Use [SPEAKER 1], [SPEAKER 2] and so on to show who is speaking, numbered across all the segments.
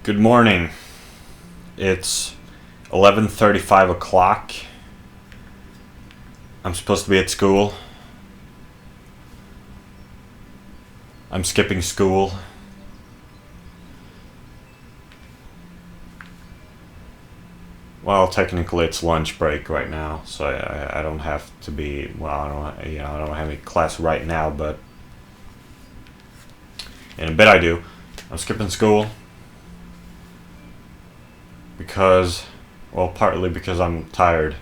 [SPEAKER 1] Good morning. It's 11:35 o'clock. I'm supposed to be at school. I'm skipping school. Well, technically it's lunch break right now, so I don't have to be. Well, I don't have any class right now, but in a bit I do. I'm skipping school because, well, partly because I'm tired.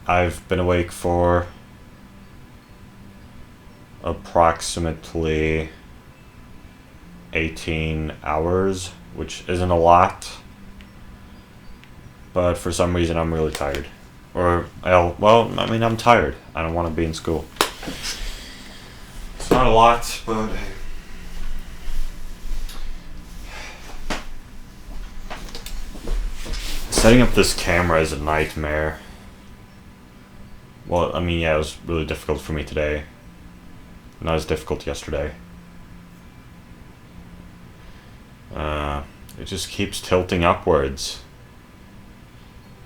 [SPEAKER 1] I've been awake for approximately 18 hours, which isn't a lot, but for some reason I'm really tired. I'm tired. I don't want to be in school. It's not a lot, but hey. Setting up this camera is a nightmare. Well, it was really difficult for me today. Not as difficult yesterday. It just keeps tilting upwards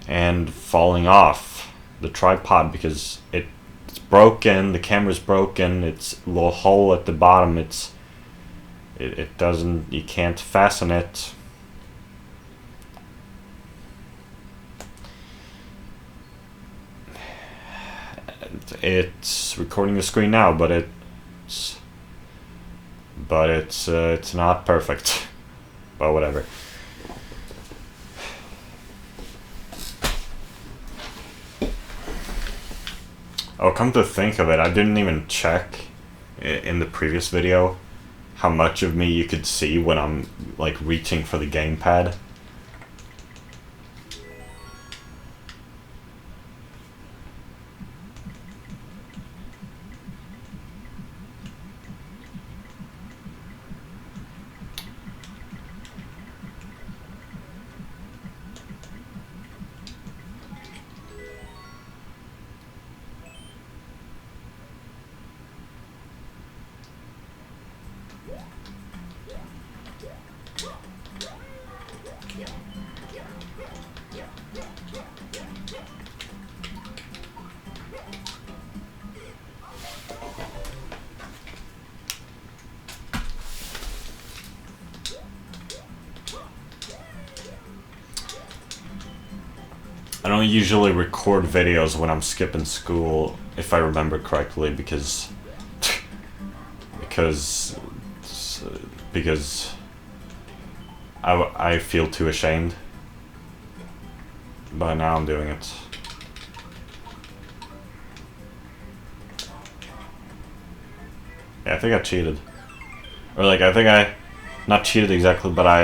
[SPEAKER 1] and falling off the tripod because it's broken. The camera's broken. It's a little hole at the bottom. It doesn't. You can't fasten it. It's recording the screen now, but it's not perfect. But whatever. Oh, come to think of it, I didn't even check in the previous video how much of me you could see when I'm like reaching for the gamepad. I don't usually record videos when I'm skipping school, if I remember correctly, because I feel too ashamed. But now I'm doing it. Yeah, I think I cheated. Or I think I not cheated exactly, but I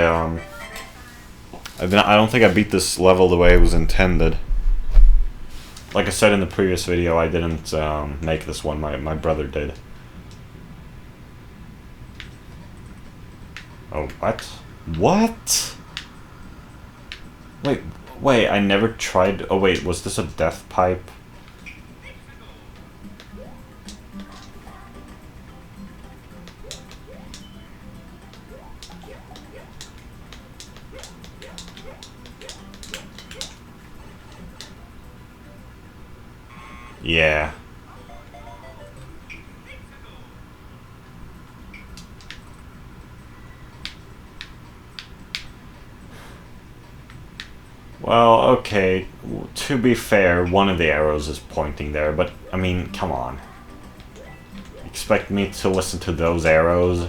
[SPEAKER 1] don't think I beat this level the way it was intended. Like I said in the previous video, I didn't make this one. My brother did. Oh, what? What? Wait, I never tried... Oh, wait, was this a death pipe? Yeah. Well, okay, to be fair, one of the arrows is pointing there, but, come on. Expect me to listen to those arrows?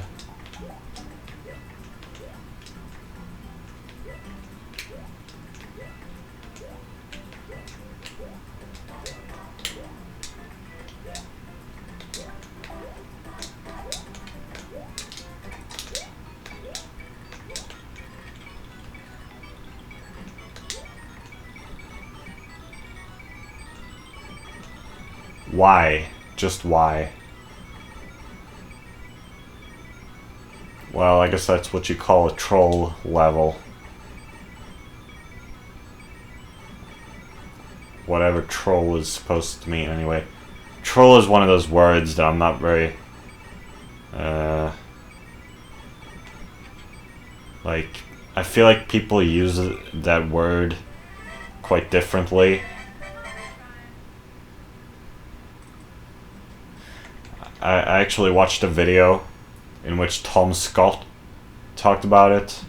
[SPEAKER 1] Why? Just why? Well, I guess that's what you call a troll level. Whatever troll is supposed to mean, anyway. Troll is one of those words that I'm not very Like, I feel like people use that word quite differently. I actually watched a video in which Tom Scott talked about it.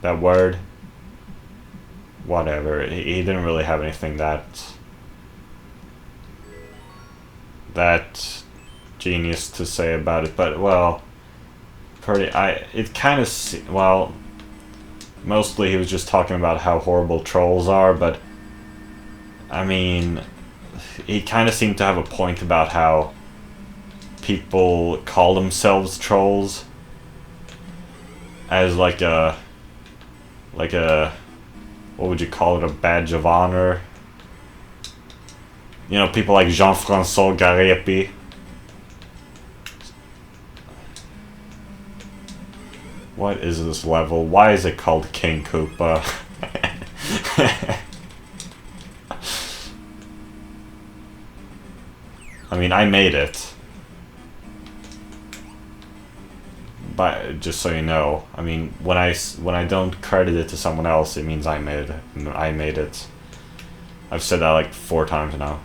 [SPEAKER 1] That word. Whatever. He didn't really have anything that genius to say about it, but well, it kind of, well, mostly he was just talking about how horrible trolls are, but I mean, he kind of seemed to have a point about how people call themselves trolls as like a what would you call it, a badge of honor. You know, people like Jean-François Garepi. What is this level? Why is it called King Koopa? I mean, I made it. But just so you know, I mean, when I don't credit it to someone else, it means I made it. I've said that like 4 times now.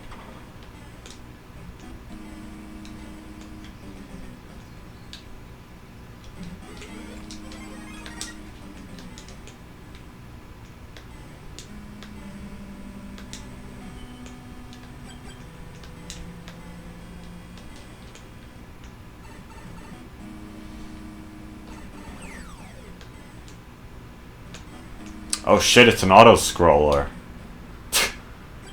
[SPEAKER 1] Oh shit, it's an auto-scroller.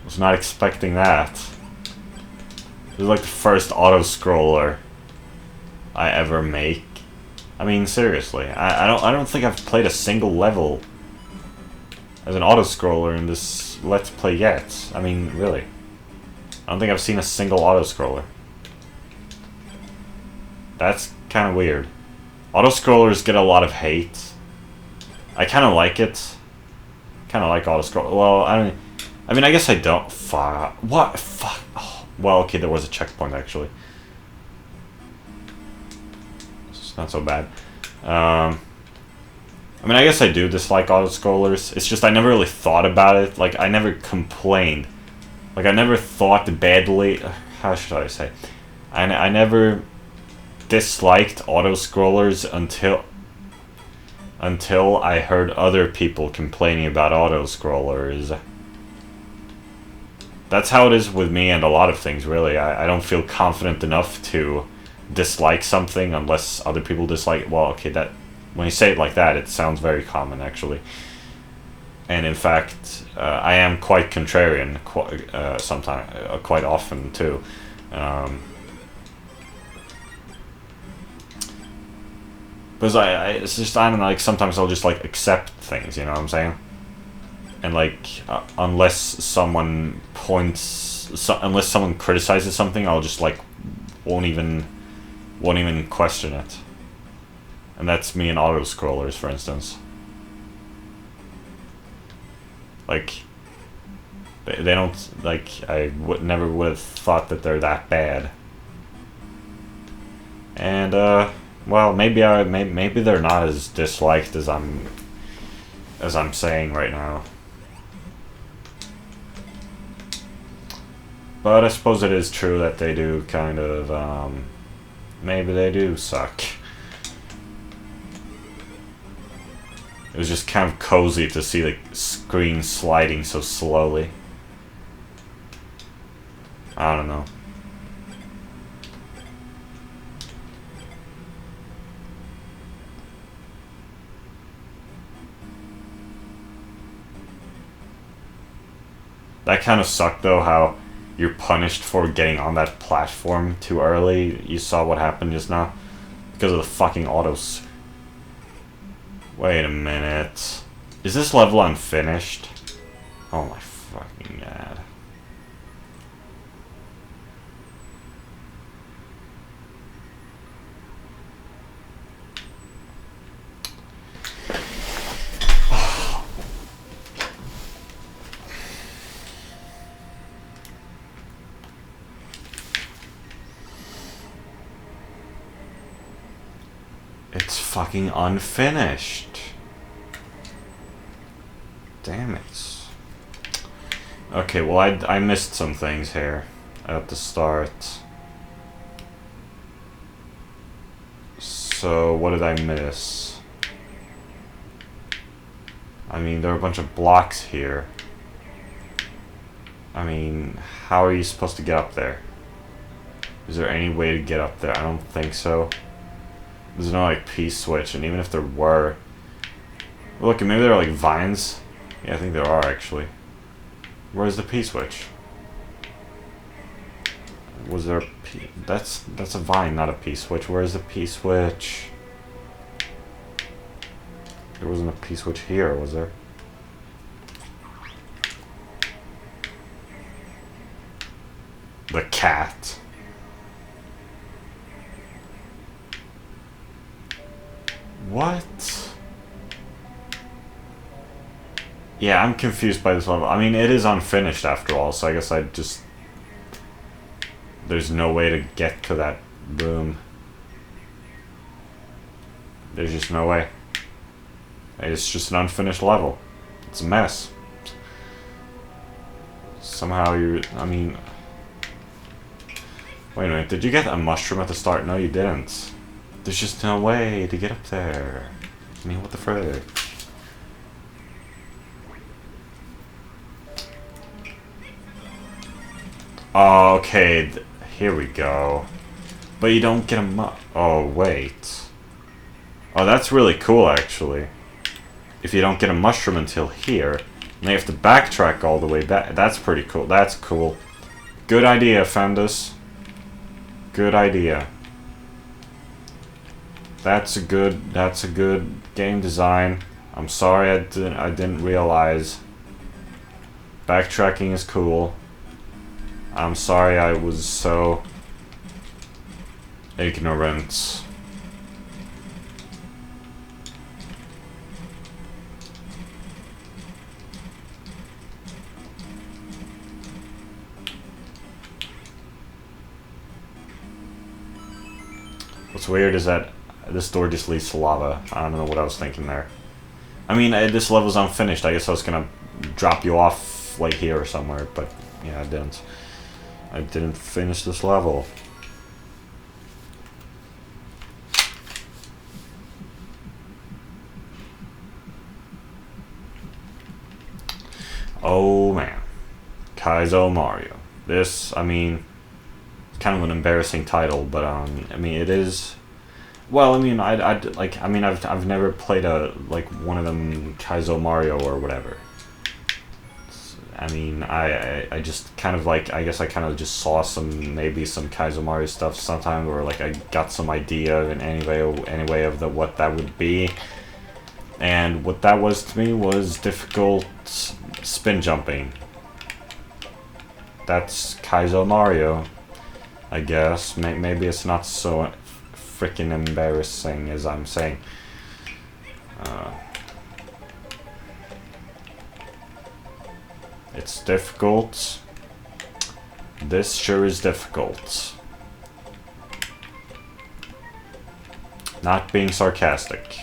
[SPEAKER 1] Was not expecting that. This is like the first auto-scroller I ever make. I mean, seriously, I don't think I've played a single level as an auto-scroller in this Let's Play yet. I mean, really. I don't think I've seen a single auto-scroller. That's kind of weird. Auto-scrollers get a lot of hate. I kind of like it. Kind of like auto-scroll. Well, I mean, I guess I don't. Fuck. What? Fuck. Oh, well, okay, there was a checkpoint, actually. It's not so bad. I mean, I guess I do dislike auto-scrollers. It's just I never really thought about it. Like, I never complained. Like, I never thought badly. How should I say? I never disliked auto-scrollers until I heard other people complaining about auto-scrollers. That's how it is with me and a lot of things, really. I don't feel confident enough to dislike something unless other people dislike it. Well, okay, that when you say it like that, it sounds very common, actually. And in fact, I am quite contrarian, quite often, too. Because it's just, I don't know, like, sometimes I'll just, like, accept things, you know what I'm saying? And, like, unless someone criticizes something, I'll just, like, won't even question it. And that's me in auto-scrollers, for instance. Like, they don't, like, never would have thought that they're that bad. And, well, maybe they're not as disliked as I'm saying right now. But I suppose it is true that they do kind of, maybe they do suck. It was just kind of cozy to see the screen sliding so slowly. I don't know. That kind of sucked, though, how you're punished for getting on that platform too early. You saw what happened just now? Because of the fucking autos. Wait a minute. Is this level unfinished? Oh my fucking god. It's fucking unfinished. damn it. Okay, well, I missed some things here at the start. So, what did I miss? I mean, there are a bunch of blocks here. I mean, how are you supposed to get up there? Is there any way to get up there? I don't think so. There's no, like, P-switch, and even if there were... Look, maybe there are, like, vines? Yeah, I think there are, actually. Where's the P-switch? Was there a P... That's a vine, not a P-switch. Where's the P-switch? There wasn't a P-switch here, was there? The cat. What? Yeah, I'm confused by this level. I mean, it is unfinished after all, so I guess I just... There's no way to get to that room. There's just no way. It's just an unfinished level. It's a mess. Somehow you... I mean... Wait a minute, did you get a mushroom at the start? No, you didn't. There's just no way to get up there. I mean, what the frick? Okay, here we go. But you don't get a oh, wait. Oh, that's really cool, actually. If you don't get a mushroom until here, and you have to backtrack all the way back. That's pretty cool. That's cool. Good idea, Fendus. Good idea. That's a good game design. I'm sorry I didn't realize. Backtracking is cool. I'm sorry I was so ignorant. What's weird is that this door just leads to lava. I don't know what I was thinking there. I mean, this level's unfinished. I guess I was gonna drop you off like here or somewhere, but yeah, I didn't. I didn't finish this level. Oh man. Kaizo Mario. This, I mean, it's kind of an embarrassing title, but I mean, it is. Well, I mean, I've never played like one of them Kaizo Mario or whatever. I mean, I just kind of like, I guess I kind of just saw maybe some Kaizo Mario stuff sometime, or like I got some idea in any way of what that would be. And what that was to me was difficult spin jumping. That's Kaizo Mario, I guess. Maybe it's not so freaking embarrassing as I'm saying. It's difficult. This sure is difficult. Not being sarcastic.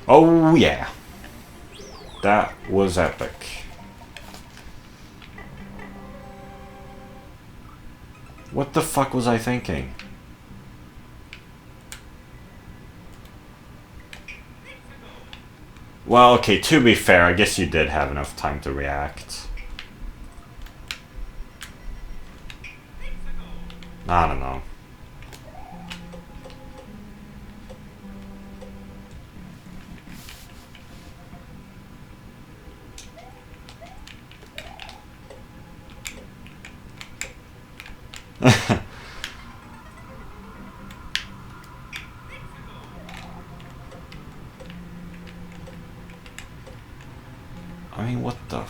[SPEAKER 1] Oh yeah. That was epic. What the fuck was I thinking? Well, okay, to be fair, I guess you did have enough time to react. I don't know. I mean, what the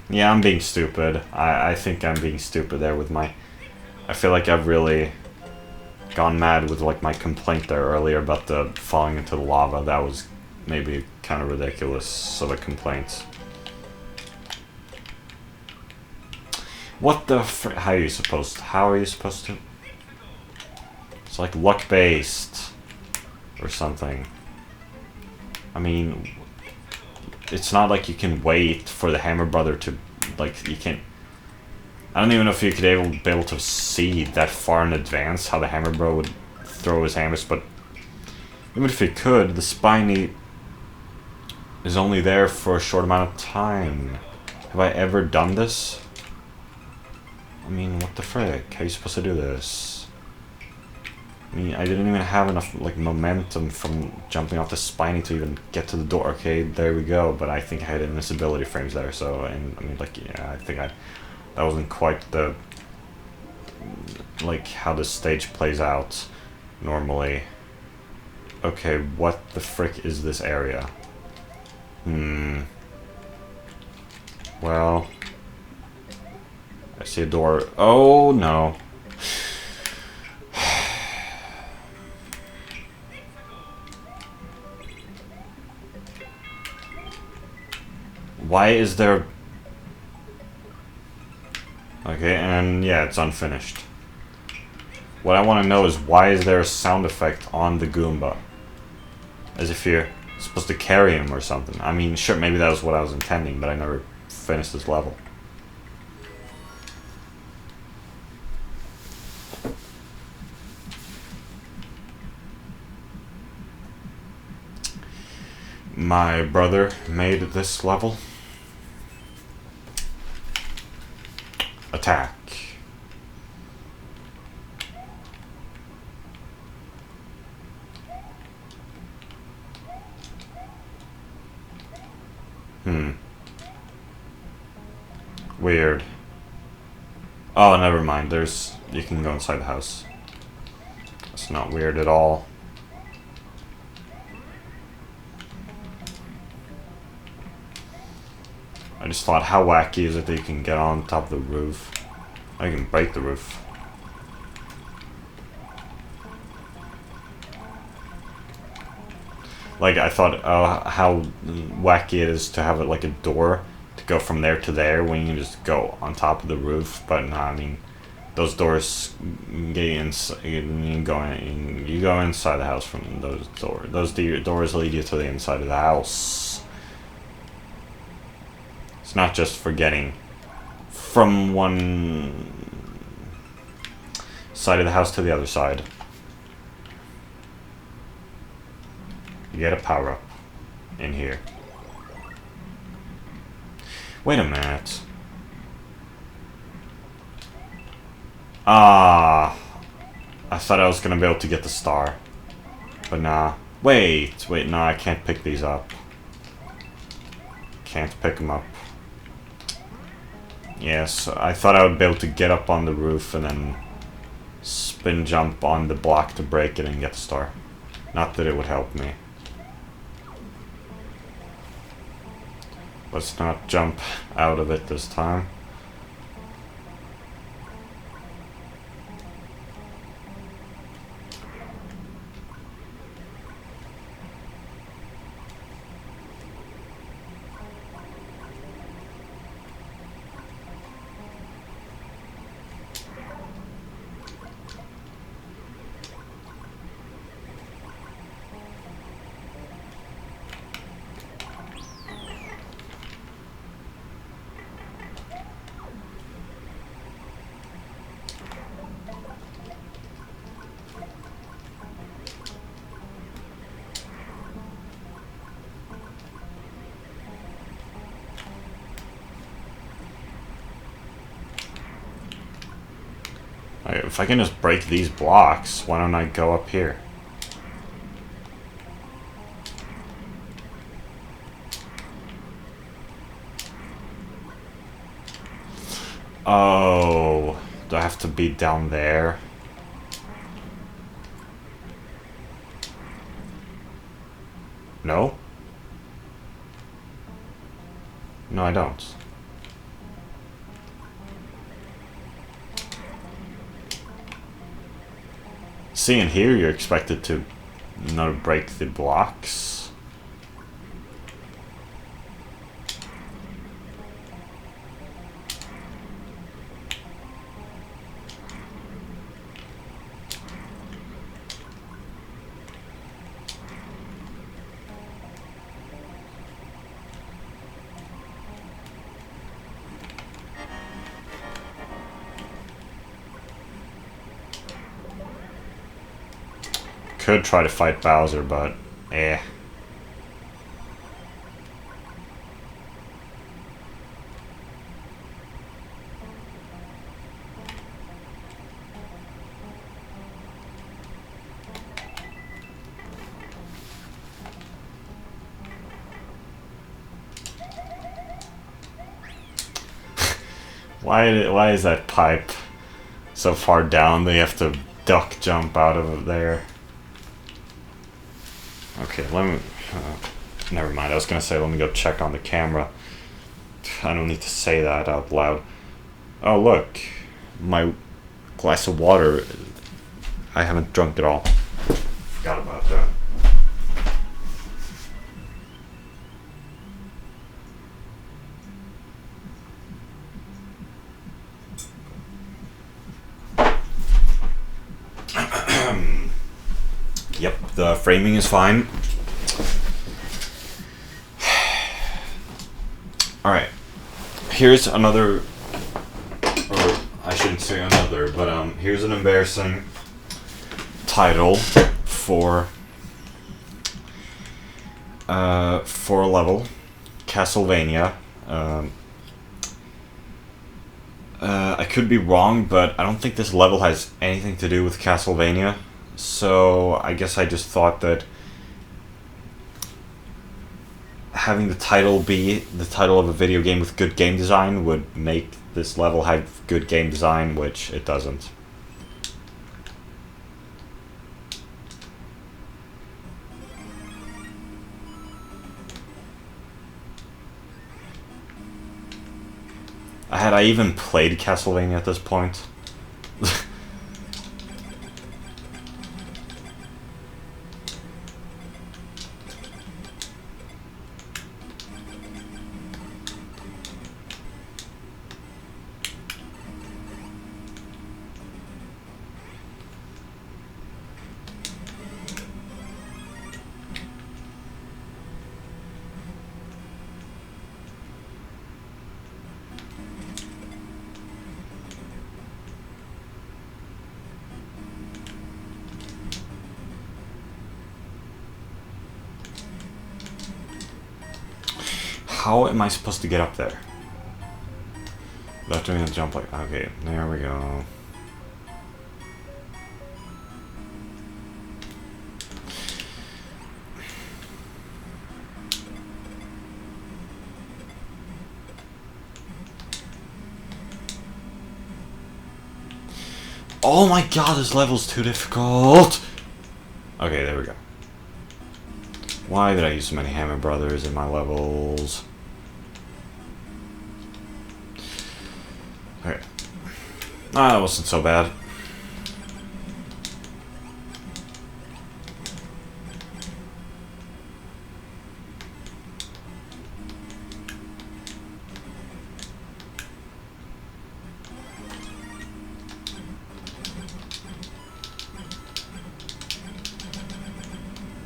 [SPEAKER 1] yeah, I'm being stupid. I think I'm being stupid there with my... I feel like I've really gone mad with like my complaint there earlier about the falling into the lava. That was maybe kind of ridiculous of a complaint. What the fr- how are you supposed to? It's like luck based or something. I mean, it's not like you can wait for the Hammer Brother to, like, you can. I don't even know if you could be able to see that far in advance how the Hammer Bro would throw his hammers, but even if you could, the Spiny is only there for a short amount of time. Have I ever done this? I mean, what the frick? How are you supposed to do this? I mean, I didn't even have enough, like, momentum from jumping off the Spiny to even get to the door. Okay, there we go, but I think I had invisibility frames there, so, and, I mean, like, yeah, I think that wasn't quite the, like, how the stage plays out normally. Okay, what the frick is this area? Well, I see a door. Oh, no. Why is there... Okay, and yeah, it's unfinished. What I want to know is why is there a sound effect on the Goomba? As if you're supposed to carry him or something. I mean, sure, maybe that was what I was intending, but I never finished this level. My brother made this level. Attack. Weird. Oh, never mind. You can go inside the house. It's not weird at all. I just thought, how wacky is it that you can get on top of the roof? I can break the roof. Like, I thought, how wacky it is to have it like a door to go from there to there when you can just go on top of the roof. But no, I mean, those doors you go inside the house from those doors. Those doors lead you to the inside of the house. It's not just for getting from one side of the house to the other side. You get a power-up in here. Wait a minute. I thought I was gonna be able to get the star. But nah. Wait, no, I can't pick these up. Can't pick them up. Yes, I thought I would be able to get up on the roof and then spin jump on the block to break it and get the star. Not that it would help me. Let's not jump out of it this time. If I can just break these blocks, why don't I go up here? Oh, do I have to be down there? No? No, I don't. See, in here you're expected to not break the blocks. could try to fight Bowser, but eh. Why is that pipe so far down they have to duck jump out of there? Okay, let me... never mind, I was gonna say let me go check on the camera. I don't need to say that out loud. Oh look, my glass of water, I haven't drunk it all. Forgot about that. Yep, the framing is fine. Alright, here's another, or I shouldn't say another, but here's an embarrassing title for a level, Castlevania. I could be wrong, but I don't think this level has anything to do with Castlevania. So I guess I just thought that having the title be the title of a video game with good game design would make this level have good game design, which it doesn't. Had I even played Castlevania at this point? How am I supposed to get up there? Without doing a jump like... Okay, there we go. Oh my god, this level's too difficult! Okay, there we go. Why did I use so many Hammer Brothers in my levels? Okay. Ah, that wasn't so bad.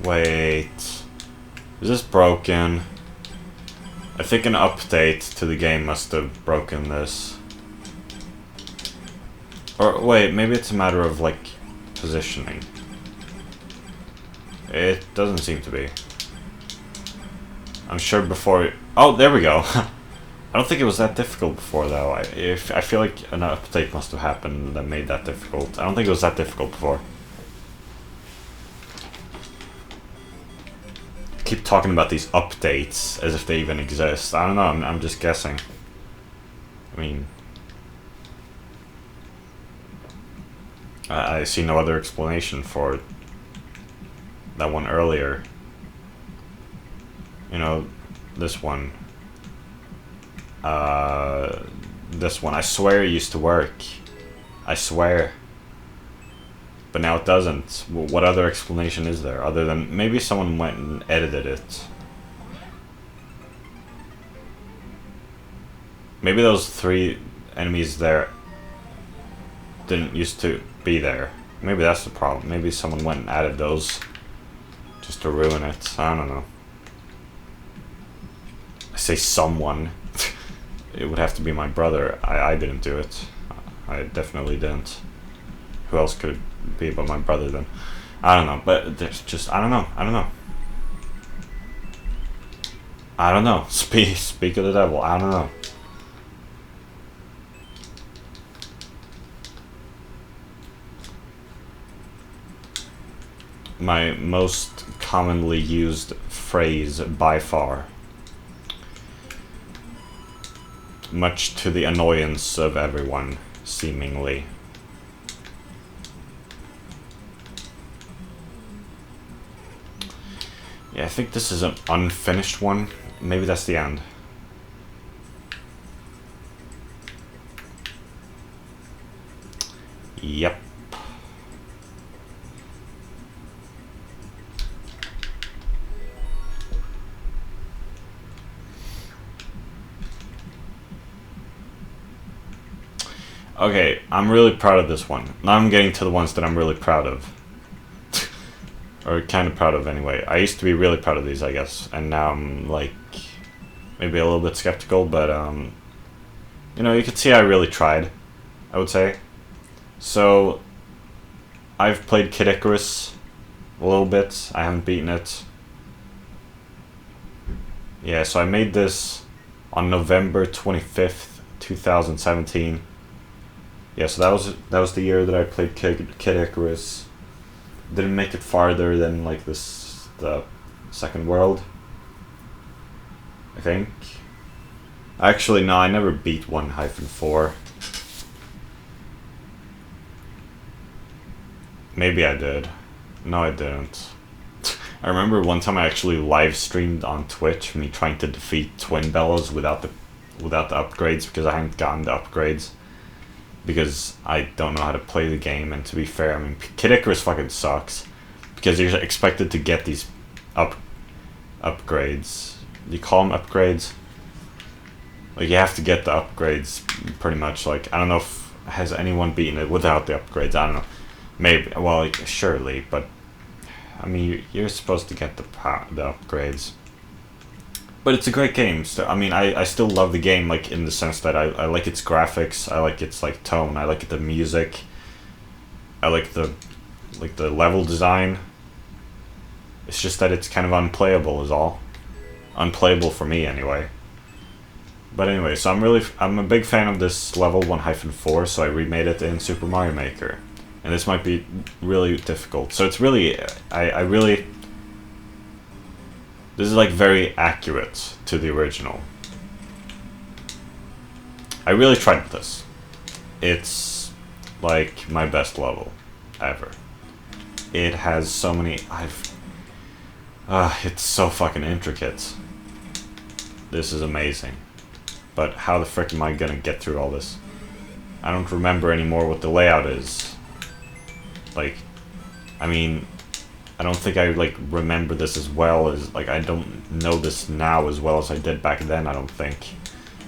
[SPEAKER 1] Wait. Is this broken? I think an update to the game must have broken this. Or wait, maybe it's a matter of like positioning. It doesn't seem to be. I'm sure before... Oh, there we go. I don't think it was that difficult before though. I feel like an update must have happened that made that difficult. I don't think it was that difficult before. Keep talking about these updates as if they even exist. I don't know, I'm just guessing. I mean... I see no other explanation for that one earlier. You know, this one. This one. I swear it used to work. I swear. But now it doesn't. What other explanation is there? Other than maybe someone went and edited it. Maybe those 3 enemies there didn't used to be there. Maybe that's the problem. Maybe someone went and added those just to ruin it. I don't know. I say someone. It would have to be my brother. I didn't do it. I definitely didn't. Who else could it be but my brother then? I don't know, but there's just I don't know. I don't know. Speak of the devil. I don't know. My most commonly used phrase by far. Much to the annoyance of everyone, seemingly. Yeah, I think this is an unfinished one. Maybe that's the end. Yep. Okay, I'm really proud of this one. Now I'm getting to the ones that I'm really proud of. Or kind of proud of anyway. I used to be really proud of these, I guess. And now I'm like, maybe a little bit skeptical, but you know, you can see I really tried, I would say. So, I've played Kid Icarus a little bit. I haven't beaten it. Yeah, so I made this on November 25th, 2017. Yeah, so that was the year that I played Kid Icarus. Didn't make it farther than like the second world, I think. Actually, no, I never beat 1-4. Maybe I did. No, I didn't. I remember one time I actually live streamed on Twitch me trying to defeat Twin Bellows without the upgrades because I hadn't gotten the upgrades. Because I don't know how to play the game, and to be fair, I mean, Kid Icarus fucking sucks. Because you're expected to get these upgrades. Do you call them upgrades? Like, you have to get the upgrades, pretty much. Like, I don't know if has anyone beaten it without the upgrades. I don't know. Maybe, well, like, surely, but I mean, you're supposed to get the upgrades. But it's a great game. So, I mean, I still love the game, like, in the sense that I like its graphics, I like its, like, tone, I like the music, I like the level design. It's just that it's kind of unplayable is all. Unplayable for me, anyway. But anyway, so I'm a big fan of this level 1-4, so I remade it in Super Mario Maker. And this might be really difficult. So it's really, I really... This is like very accurate to the original. I really tried this. It's like my best level ever. It has so many... it's so fucking intricate. This is amazing. But how the frick am I gonna get through all this? I don't remember anymore what the layout is. Like, I mean... I don't think I, like, remember this as well as, like, I don't know this now as well as I did back then, I don't think.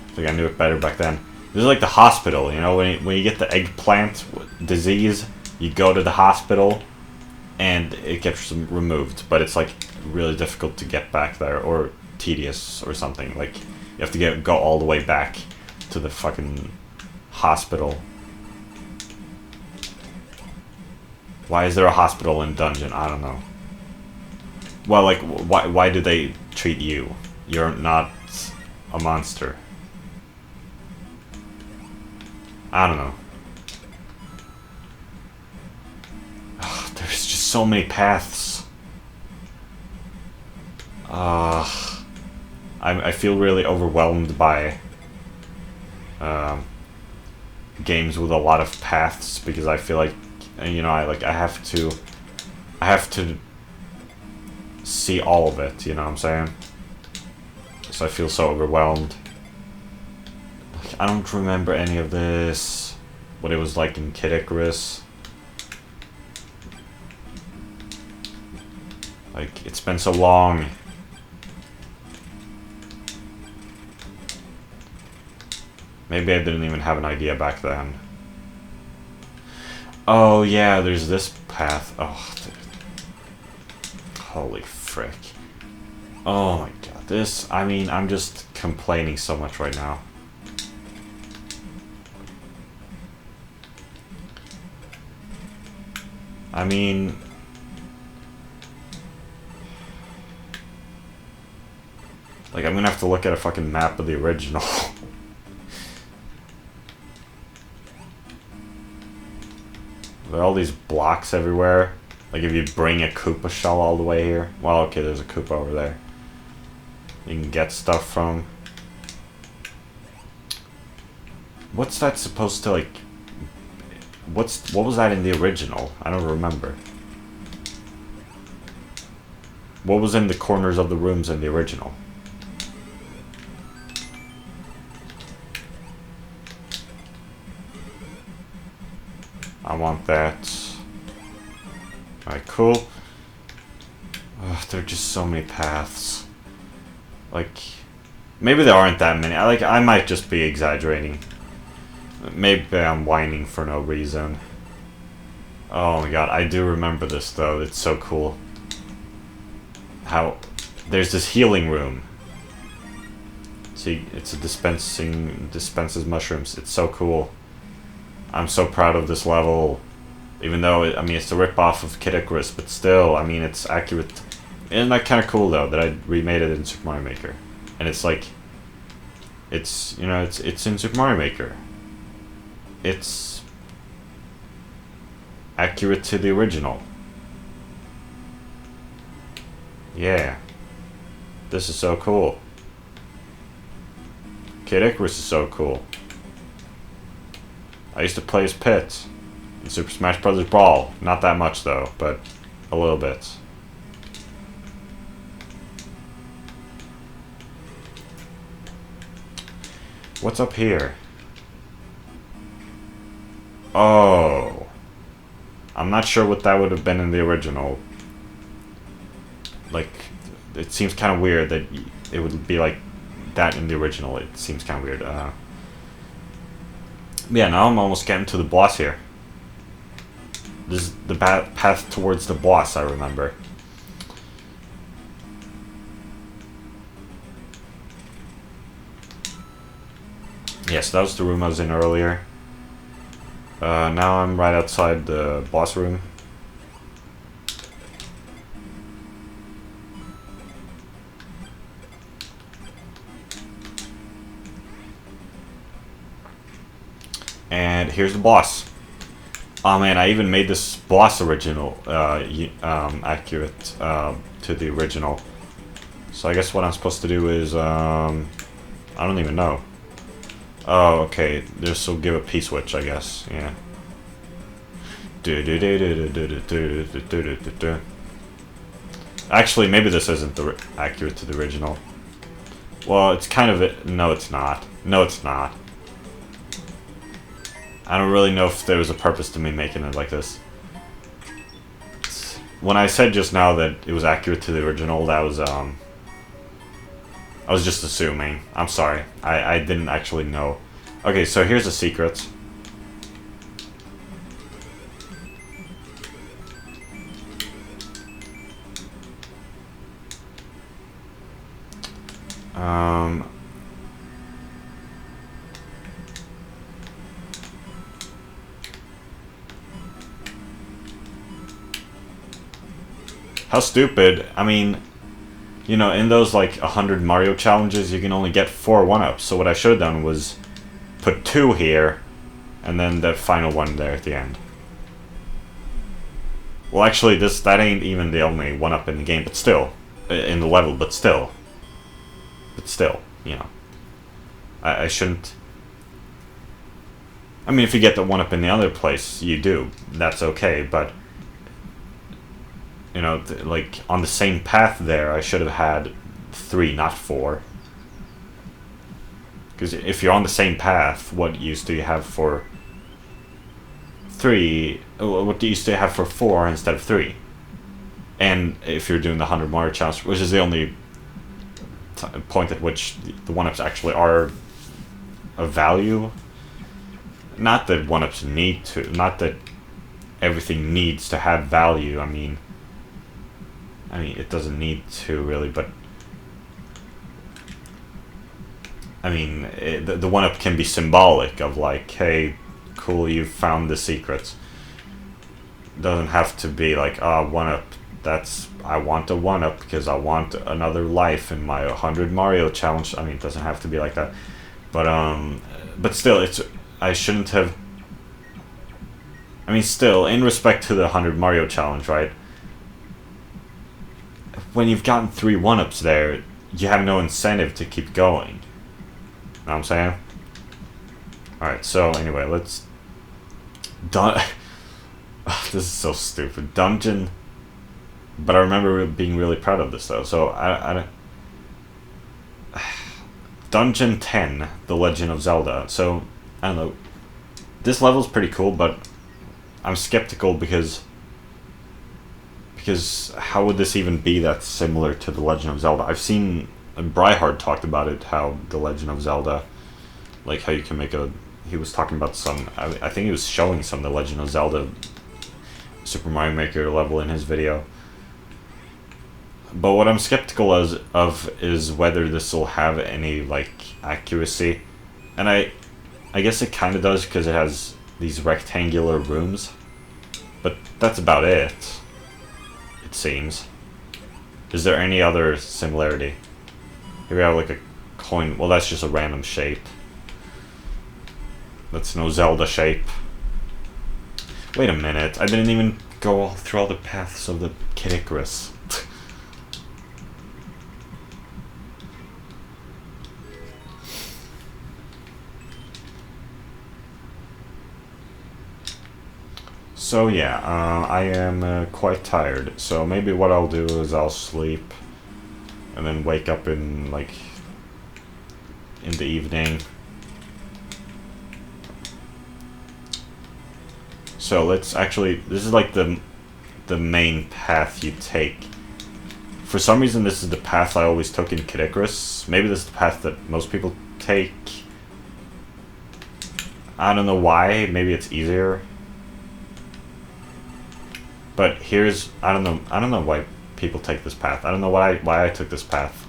[SPEAKER 1] I think I knew it better back then. This is like the hospital, you know, when you get the eggplant disease, you go to the hospital, and it gets removed, but it's, like, really difficult to get back there, or tedious, or something. Like, you have to go all the way back to the fucking hospital. Why is there a hospital in Dungeon? I don't know. Well, like, why do they treat you? You're not a monster. I don't know. Ugh, there's just so many paths. I feel really overwhelmed by games with a lot of paths because I feel like, you know, I have to see all of it, you know what I'm saying? So I feel so overwhelmed. Like, I don't remember any of this, what it was like in Kid Icarus. Like, it's been so long. Maybe I didn't even have an idea back then. Oh yeah, there's this path. Oh, dude. Holy frick. Oh my god, this, I mean, I'm just complaining so much right now. I mean, Like, I'm gonna have to look at a fucking map of the original. There are all these blocks everywhere. Like, if you bring a Koopa shell all the way here. Well, okay, there's a Koopa over there. You can get stuff from. What's that supposed to, like... What was that in the original? I don't remember. What was in the corners of the rooms in the original? I want that. Alright, cool. Ugh, there are just so many paths. Like, maybe there aren't that many. I might just be exaggerating. Maybe I'm whining for no reason. Oh my god, I do remember this though. It's so cool. How there's this healing room. See, it's a dispenses mushrooms. It's so cool. I'm so proud of this level. Even though, I mean, it's a rip-off of Kid Icarus, but still, I mean, it's accurate. Isn't that kind of cool, though, that I remade it in Super Mario Maker? And it's like... It's, you know, it's in Super Mario Maker. It's... accurate to the original. Yeah. This is so cool. Kid Icarus is so cool. I used to play as Pit in Super Smash Bros. Brawl. Not that much though, but a little bit. What's up here? Oh. I'm not sure what that would have been in the original. Like, it seems kind of weird that it would be like that in the original. It seems kind of weird. Yeah, now I'm almost getting to the boss here. This is the path towards the boss, I remember. Yes, that was the room I was in earlier. Now I'm right outside the boss room. And here's the boss. Oh man, I even made this boss accurate to the original. So I guess what I'm supposed to do is, I don't even know. Oh, okay, this will give a P-switch, I guess, yeah. Actually, maybe this isn't accurate to the original. Well, it's kind of it. No, it's not. No, it's not. I don't really know if there was a purpose to me making it like this. When I said just now that it was accurate to the original, that was, I was just assuming. I'm sorry. I didn't actually know. Okay, so here's the secret. How stupid. I mean, you know, in those like 100 Mario challenges, you can only get 4 1-ups. So what I should have done was put 2 here, and then the final one there at the end. Well, actually, that ain't even the only 1-up in the game, but still. In the level, but still. But still, you know. I shouldn't... I mean, if you get the 1-up in the other place, you do. That's okay, but... You know, like, on the same path there, I should have had 3, not 4. Because if you're on the same path, what use do you have for 3? What do you still have for 4 instead of 3? And if you're doing the 100 Mario Challenge, which is the only point at which the 1-ups actually are of value. Not that 1-ups need to, not that everything needs to have value, I mean, it doesn't need to really, but I mean, the 1-up can be symbolic of like, hey, cool, you found the secrets. Doesn't have to be like, 1-up I want a 1-up because I want another life in my 100 Mario challenge. I mean, it doesn't have to be like that, but still, I shouldn't have. I mean, still, in respect to the 100 Mario challenge, right? When you've gotten 3 1-ups there, you have no incentive to keep going. Know what I'm saying? Alright, so anyway, let's... This is so stupid. Dungeon... But I remember being really proud of this, though, so I don't... Dungeon 10, The Legend of Zelda. So, I don't know. This level's pretty cool, but I'm skeptical because how would this even be that similar to The Legend of Zelda? I've seen... Bryhard talked about it, how The Legend of Zelda... Like, how you can make a... He was talking about some... I think he was showing some The Legend of Zelda Super Mario Maker level in his video. But what I'm skeptical of is whether this will have any, like, accuracy. And I guess it kind of does because it has these rectangular rooms. But that's about it. It seems. Is there any other similarity? Here we have, like, a coin. Well, that's just a random shape. That's no Zelda shape. Wait a minute. I didn't even go through all the paths of the Kid Icarus. So yeah, I am quite tired. So maybe what I'll do is I'll sleep and then wake up in, like, in the evening. So let's actually, this is like the main path you take. For some reason this is the path I always took in Kid Icarus. Maybe this is the path that most people take. I don't know why, maybe it's easier. But here's, I don't know why people take this path. I don't know why I took this path.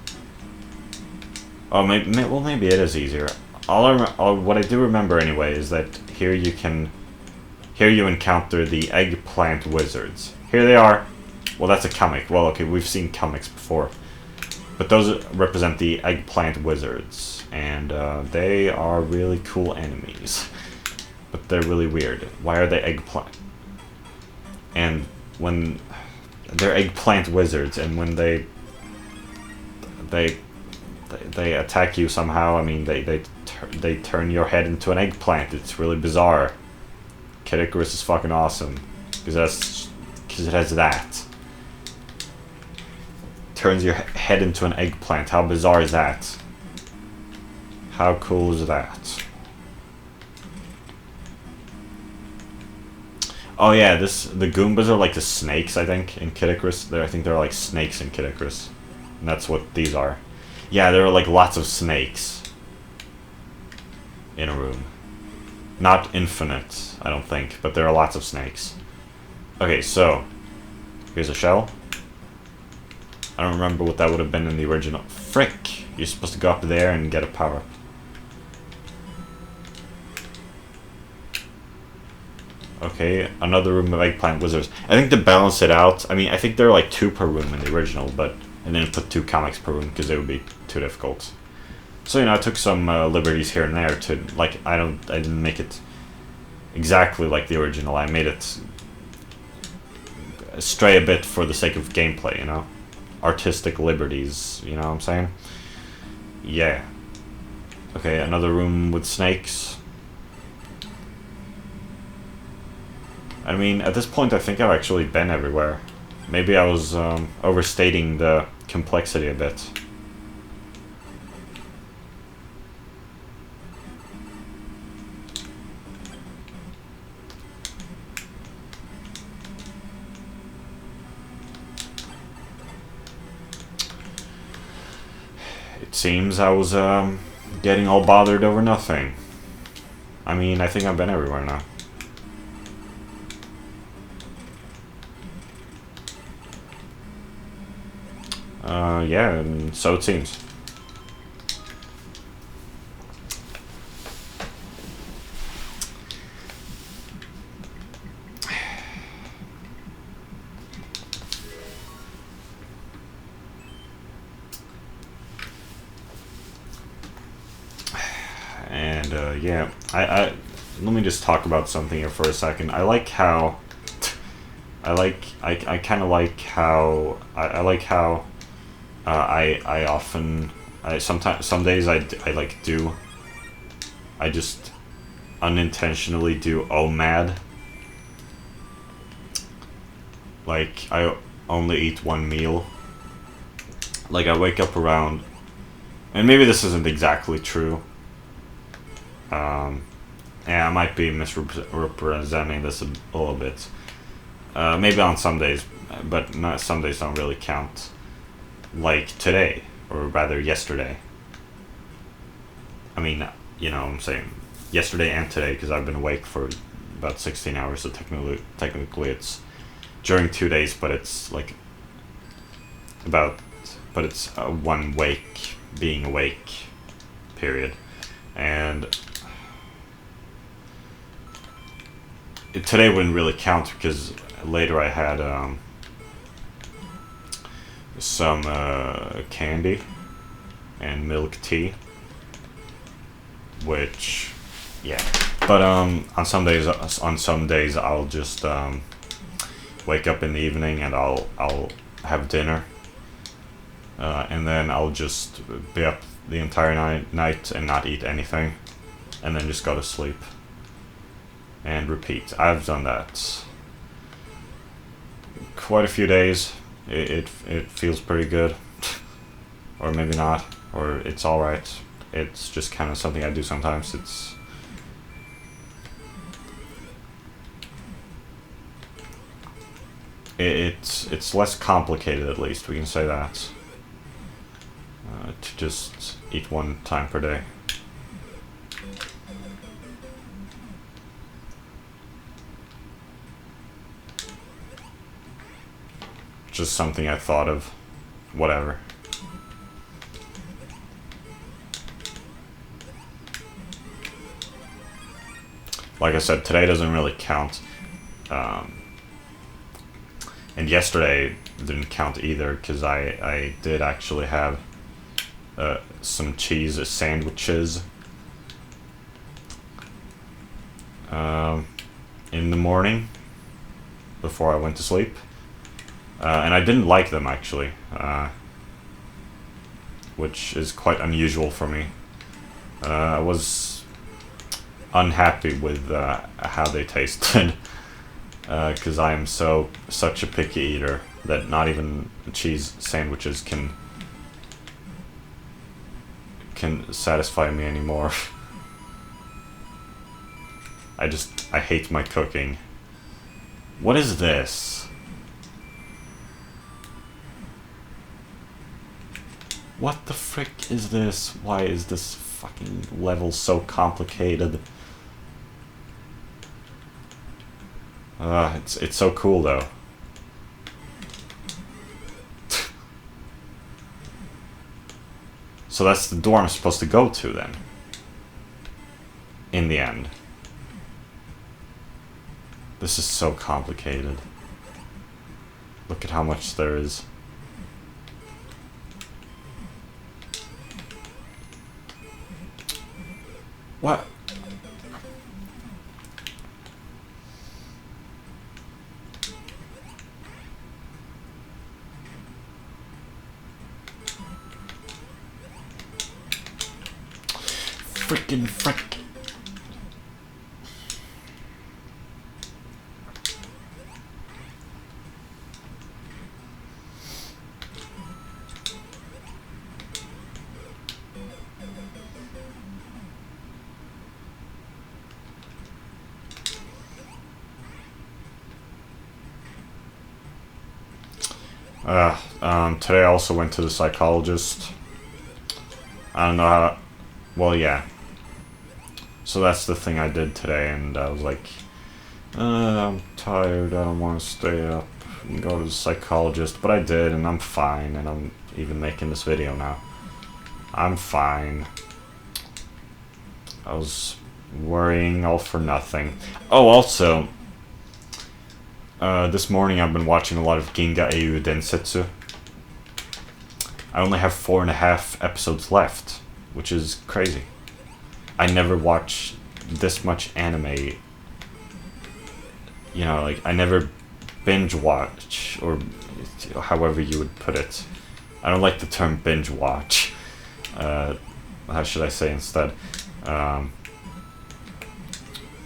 [SPEAKER 1] Oh, maybe it is easier. What I do remember anyway is that here you encounter the eggplant wizards. Here they are. Well, that's a comic. Well, okay, we've seen comics before. But those represent the eggplant wizards. And they are really cool enemies. But they're really weird. Why are they eggplant? And when... They're eggplant wizards, and when they attack you somehow, I mean, they turn your head into an eggplant. It's really bizarre. Kid Icarus is fucking awesome. Because it has that. Turns your head into an eggplant. How bizarre is that? How cool is that? Oh yeah, the Goombas are like the snakes, I think, in Kid Icarus. I think they're like snakes in Kid Icarus. And that's what these are. Yeah, there are like lots of snakes in a room. Not infinite, I don't think, but there are lots of snakes. Okay, so here's a shell. I don't remember what that would have been in the original. Frick! You're supposed to go up there and get a power-up. Okay, another room of eggplant wizards. I think to balance it out, I mean, I think there are like 2 per room in the original, but I didn't put 2 comics per room because it would be too difficult. So, you know, I took some liberties here and there to, like, I didn't make it exactly like the original. I made it stray a bit for the sake of gameplay, you know? Artistic liberties, you know what I'm saying? Yeah. Okay, another room with snakes. I mean, at this point I think I've actually been everywhere. Maybe I was overstating the complexity a bit. It seems I was getting all bothered over nothing. I mean, I think I've been everywhere now. Yeah, and so it seems. yeah, I let me just talk about something here for a second. I like how I kind of like how I like how I often sometimes some days I like do I just unintentionally do OMAD. Like I only eat one meal. Like I wake up around, and maybe this isn't exactly true. Yeah, I might be misrepresenting this a little bit. Maybe on some days, but not some days don't really count. Like today, or rather yesterday. I mean, you know what I'm saying, yesterday and today, because I've been awake for about 16 hours, so technically it's during 2 days, but it's like but it's one wake, being awake, period. And today wouldn't really count because later I had some candy and milk tea, which, yeah. But on some days I'll just wake up in the evening and I'll have dinner, and then I'll just be up the entire night and not eat anything, and then just go to sleep and repeat. I've done that quite a few days. It feels pretty good, or maybe not, or it's all right. It's just kind of something I do sometimes. It's less complicated, at least we can say that, to just eat one time per day. Just something I thought of. Whatever. Like I said, today doesn't really count. And yesterday didn't count either, because I did actually have some cheese sandwiches in the morning before I went to sleep. And I didn't like them, actually, which is quite unusual for me. I was unhappy with how they tasted, because I am such a picky eater that not even cheese sandwiches can satisfy me anymore. I hate my cooking. What is this? What the frick is this? Why is this fucking level so complicated? It's so cool though. So that's the door I'm supposed to go to then. In the end. This is so complicated. Look at how much there is. What? Frickin' frick. Today I also went to the psychologist. I don't know how. Well, yeah. So that's the thing I did today, and I was like, I'm tired, I don't want to stay up and go to the psychologist, but I did, and I'm fine, and I'm even making this video now. I'm fine. I was worrying all for nothing. Oh, also, this morning I've been watching a lot of Ginga Eiyu Densetsu. I only have 4.5 episodes left, which is crazy. I never watch this much anime. You know, like, I never binge watch, or however you would put it. I don't like the term binge watch. How should I say instead? I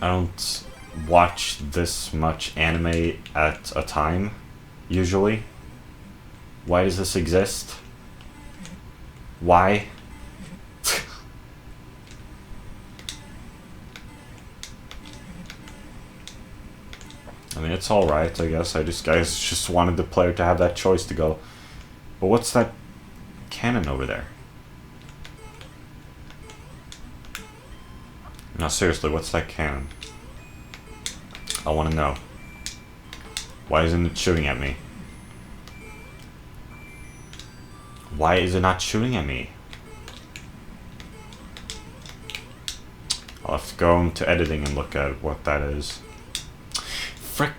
[SPEAKER 1] don't watch this much anime at a time, usually. Why does this exist? Why? I mean, it's alright, I guess. Guys just wanted the player to have that choice to go. But what's that cannon over there? No, seriously, what's that cannon? I want to know. Why isn't it shooting at me? Why is it not shooting at me? I'll have to go into editing and look at what that is. Frick.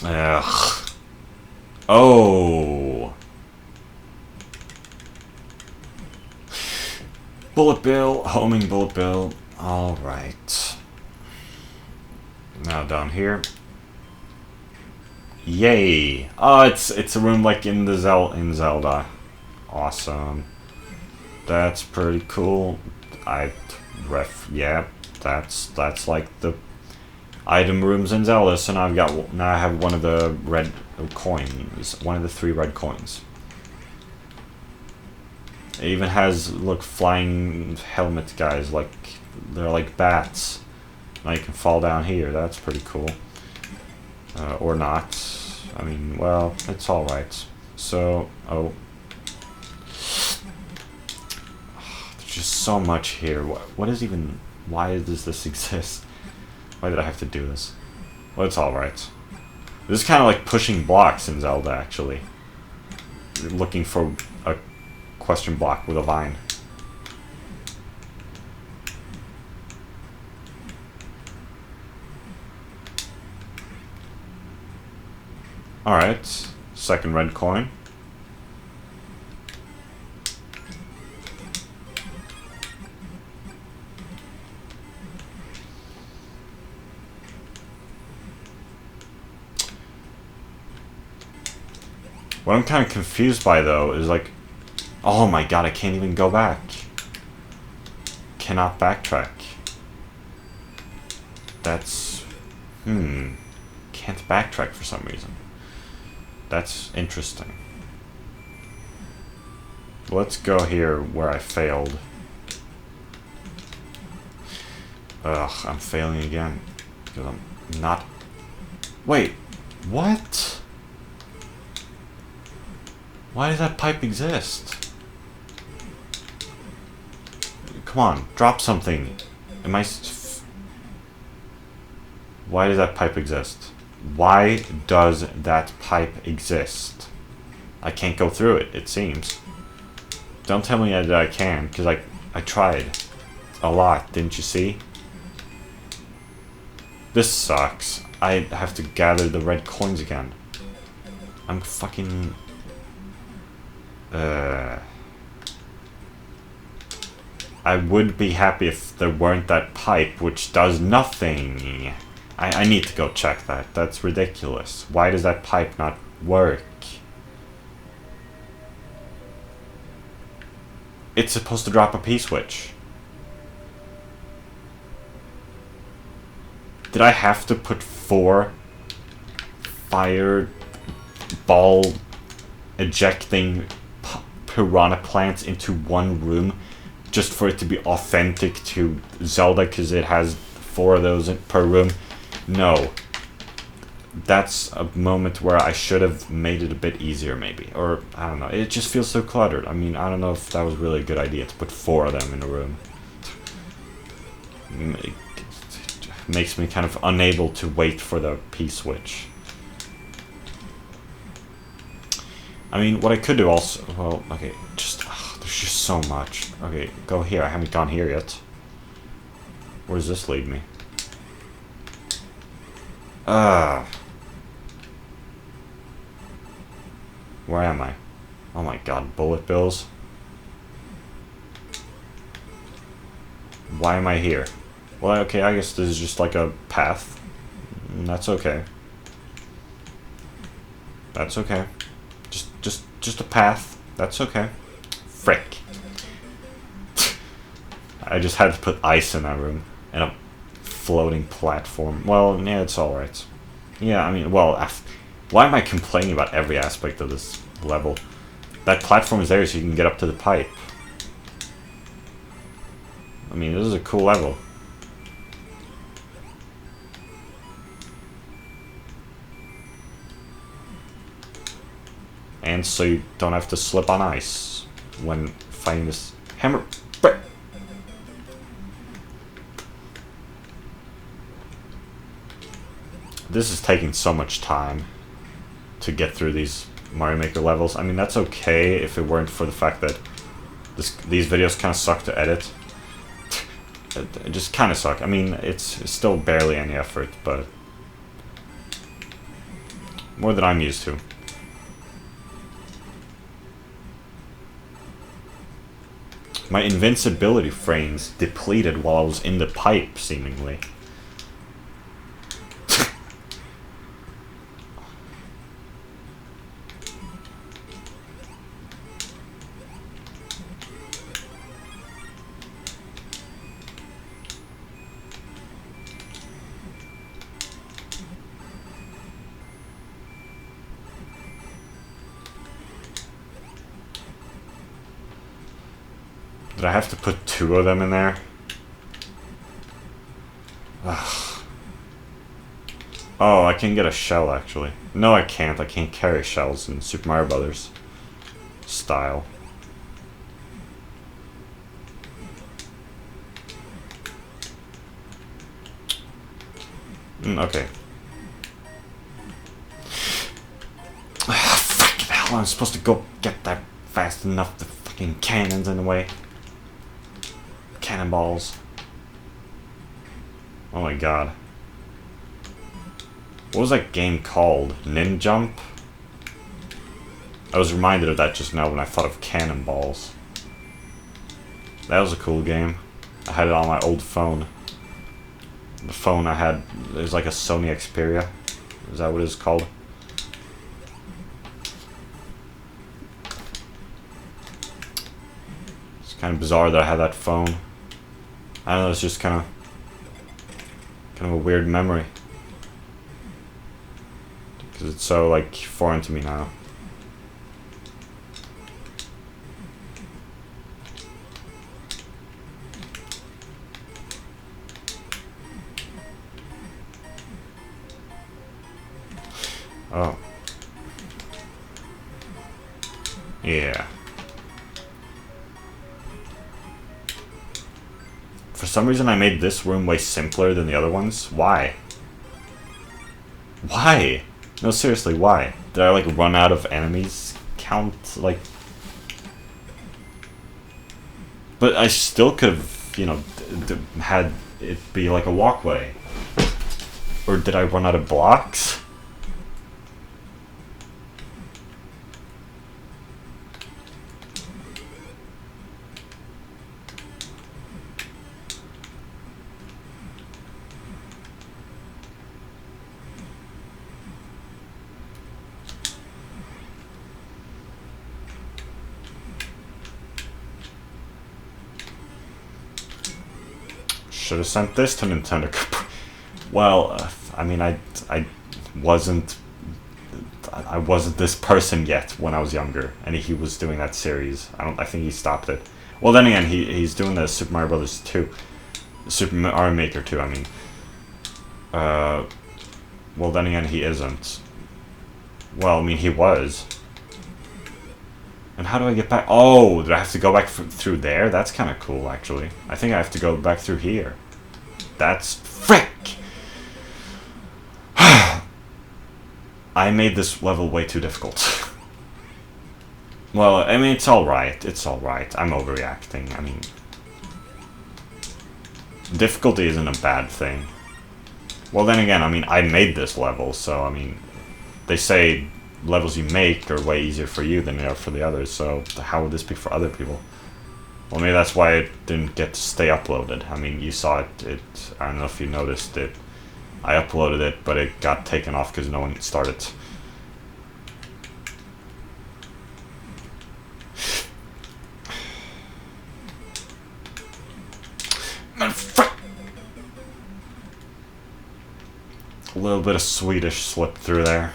[SPEAKER 1] Ugh. Oh. Bullet bill, homing bullet bill. Alright. Now down here. Yay! Oh, it's a room like in the Zelda. Awesome. That's pretty cool. Yeah, that's like the item rooms in Zelda. So now I have one of the red coins, one of the 3 red coins. It even has, look, flying helmet guys, like they're like bats. Now you can fall down here. That's pretty cool. Or not. I mean, well, it's alright. So, oh. There's just so much here. What is even... Why does this exist? Why did I have to do this? Well, it's alright. This is kind of like pushing blocks in Zelda, actually. Looking for a question block with a vine. Alright, second red coin. What I'm kind of confused by, though, is like, oh my god, I can't even go back. Cannot backtrack. That's... Can't backtrack for some reason. That's interesting. Let's go here where I failed. Ugh, I'm failing again. Because I'm not... Wait, what? Why does that pipe exist? Come on, drop something. Why does that pipe exist? Why does that pipe exist? I can't go through it, it seems. Don't tell me that I can, because I tried. A lot, didn't you see? This sucks. I have to gather the red coins again. I'm fucking... I would be happy if there weren't that pipe, which does nothing. I need to go check that. That's ridiculous. Why does that pipe not work? It's supposed to drop a P-switch. Did I have to put 4 fire ball ejecting piranha plants into one room just for it to be authentic to Zelda because it has 4 of those per room? No. That's a moment where I should have made it a bit easier, maybe. Or, I don't know. It just feels so cluttered. I mean, I don't know if that was really a good idea to put 4 of them in a room. It makes me kind of unable to wait for the P-switch. I mean, what I could do also... Well, okay, just... there's just so much. Okay, go here. I haven't gone here yet. Where does this lead me? Where am I? Oh my god, bullet bills. Why am I here? Well, okay, I guess this is just like a path. That's okay. That's okay. Just a path. That's okay. Frick. I just had to put ice in that room. And a floating platform. Well, yeah, it's alright. Yeah, I mean, well, why am I complaining about every aspect of this level? That platform is there so you can get up to the pipe. I mean, this is a cool level. And so you don't have to slip on ice when fighting this hammer. This is taking so much time to get through these Mario Maker levels. I mean, that's okay if it weren't for the fact that these videos kind of suck to edit. It just kind of suck. I mean, it's still barely any effort, but more than I'm used to. My invincibility frames depleted while I was in the pipe, seemingly. Did I have to put 2 of them in there? Ugh. Oh, I can get a shell, actually. No, I can't. I can't carry shells in Super Mario Brothers style. Okay. Fucking hell, I'm supposed to go get that fast enough. The fucking cannon's in the way. Cannonballs. Oh my god. What was that game called? Ninjump? I was reminded of that just now when I thought of Cannonballs. That was a cool game. I had it on my old phone. The phone I had, it was like a Sony Xperia. Is that what it's called? It's kind of bizarre that I had that phone. I don't know, it's just kind of a weird memory. Because it's so, like, foreign to me now. Oh. Yeah. For some reason I made this room way simpler than the other ones. Why? Why? No, seriously, why? Did I, like, run out of enemies count? Like... But I still could have, you know, had it be like a walkway. Or did I run out of blocks? Should have sent this to Nintendo. Well, I mean, I wasn't this person yet when I was younger, and he was doing that series. I think he stopped it. Well, then again, he's doing the Super Mario Brothers 2, Super Mario Maker 2. I mean, well, then again, he isn't. Well, I mean, he was. And how do I get back? Oh, do I have to go back through there? That's kind of cool, actually. I think I have to go back through here. That's... Frick! I made this level way too difficult. Well, I mean, it's alright. It's alright. I'm overreacting. I mean... Difficulty isn't a bad thing. Well, then again, I mean, I made this level, so, I mean... They say levels you make are way easier for you than they are for the others, so how would this be for other people? Well, maybe that's why it didn't get to stay uploaded. I mean, you saw it, I don't know if you noticed it. I uploaded it, but it got taken off because no one started. A little bit of Swedish slipped through there.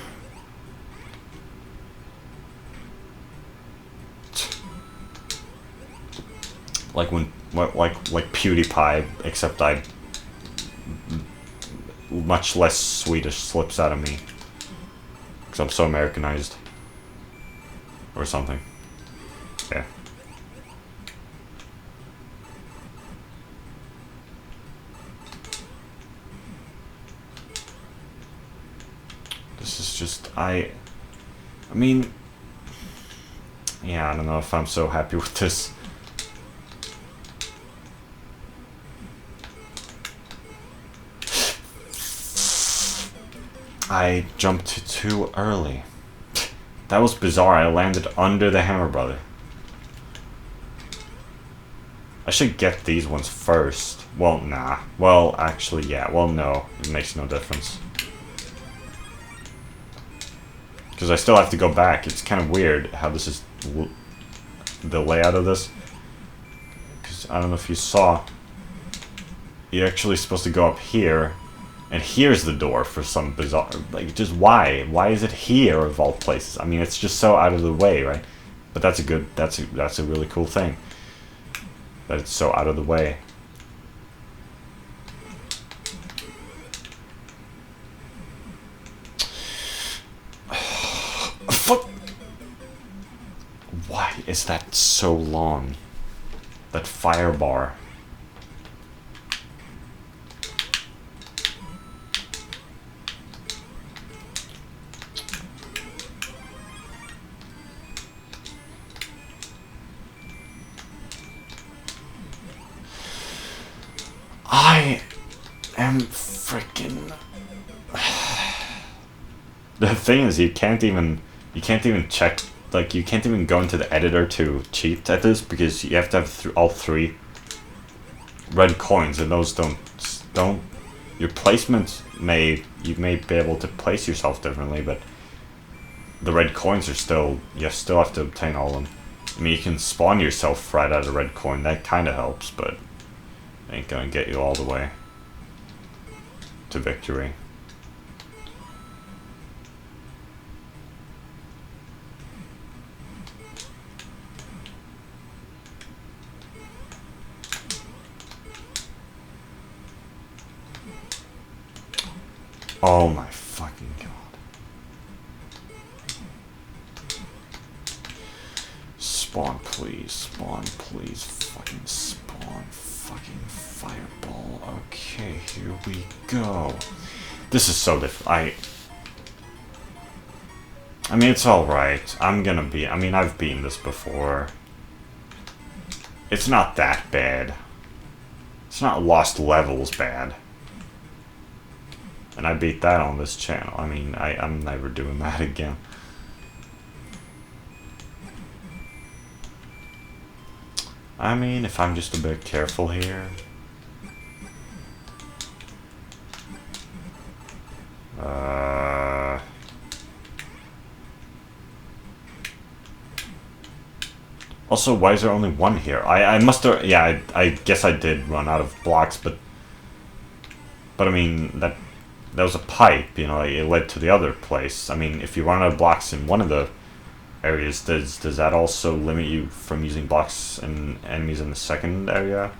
[SPEAKER 1] Like like PewDiePie, except much less Swedish slips out of me. Because I'm so Americanized. Or something. Yeah. This is just, I mean, yeah, I don't know if I'm so happy with this. I jumped too early. That was bizarre. I landed under the Hammer Brother. I should get these ones first. Well, nah. Well, actually, yeah. Well, no. It makes no difference. Because I still have to go back. It's kind of weird how this is... the layout of this. Because I don't know if you saw. You're actually supposed to go up here. And here's the door for some bizarre... Like, just why? Why is it here of all places? I mean, it's just so out of the way, right? But that's a good... That's a really cool thing. That it's so out of the way. Why is that so long? That fire bar. I am freaking... The thing is, you can't even check, like, you can't even go into the editor to cheat at this, because you have to have all three red coins, and those don't, your placement you may be able to place yourself differently, but the red coins are still, you still have to obtain all of them. I mean, you can spawn yourself right out of red coin, that kind of helps, but ain't gonna get you all the way to victory. Oh my fucking god. Spawn please, fucking spawn, fucking fireball. Okay, here we go. This is so different. I mean, it's alright. I mean, I've beaten this before. It's not that bad. It's not Lost Levels bad. And I beat that on this channel. I mean, I'm never doing that again. I mean, if I'm just a bit careful here. Also, why is there only one here? I must have... Yeah, I guess I did run out of blocks, but I mean, that was a pipe, you know, it led to the other place. I mean, if you run out of blocks in one of the areas, does that also limit you from using blocks and enemies in the second area?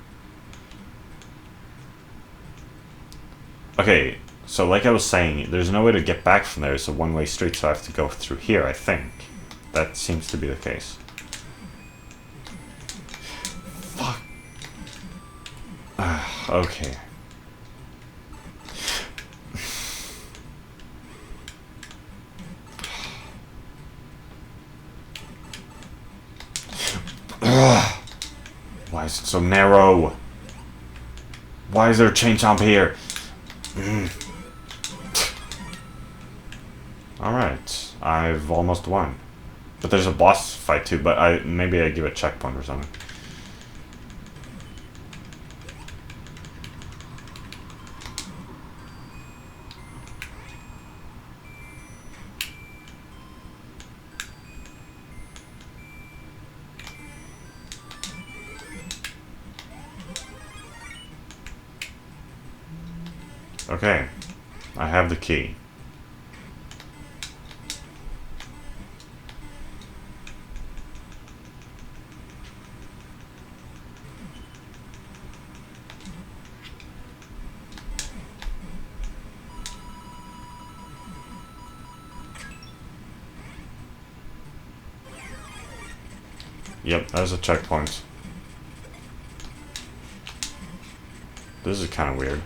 [SPEAKER 1] Okay, so like I was saying, there's no way to get back from there. It's a one-way street, so I have to go through here, I think. That seems to be the case. Fuck. Okay. Why is it so narrow? Why is there a chain chomp here? Alright. I've almost won. But there's a boss fight too, but maybe I give a checkpoint or something. Okay, I have the key. Yep, that's a checkpoint. This is kind of weird.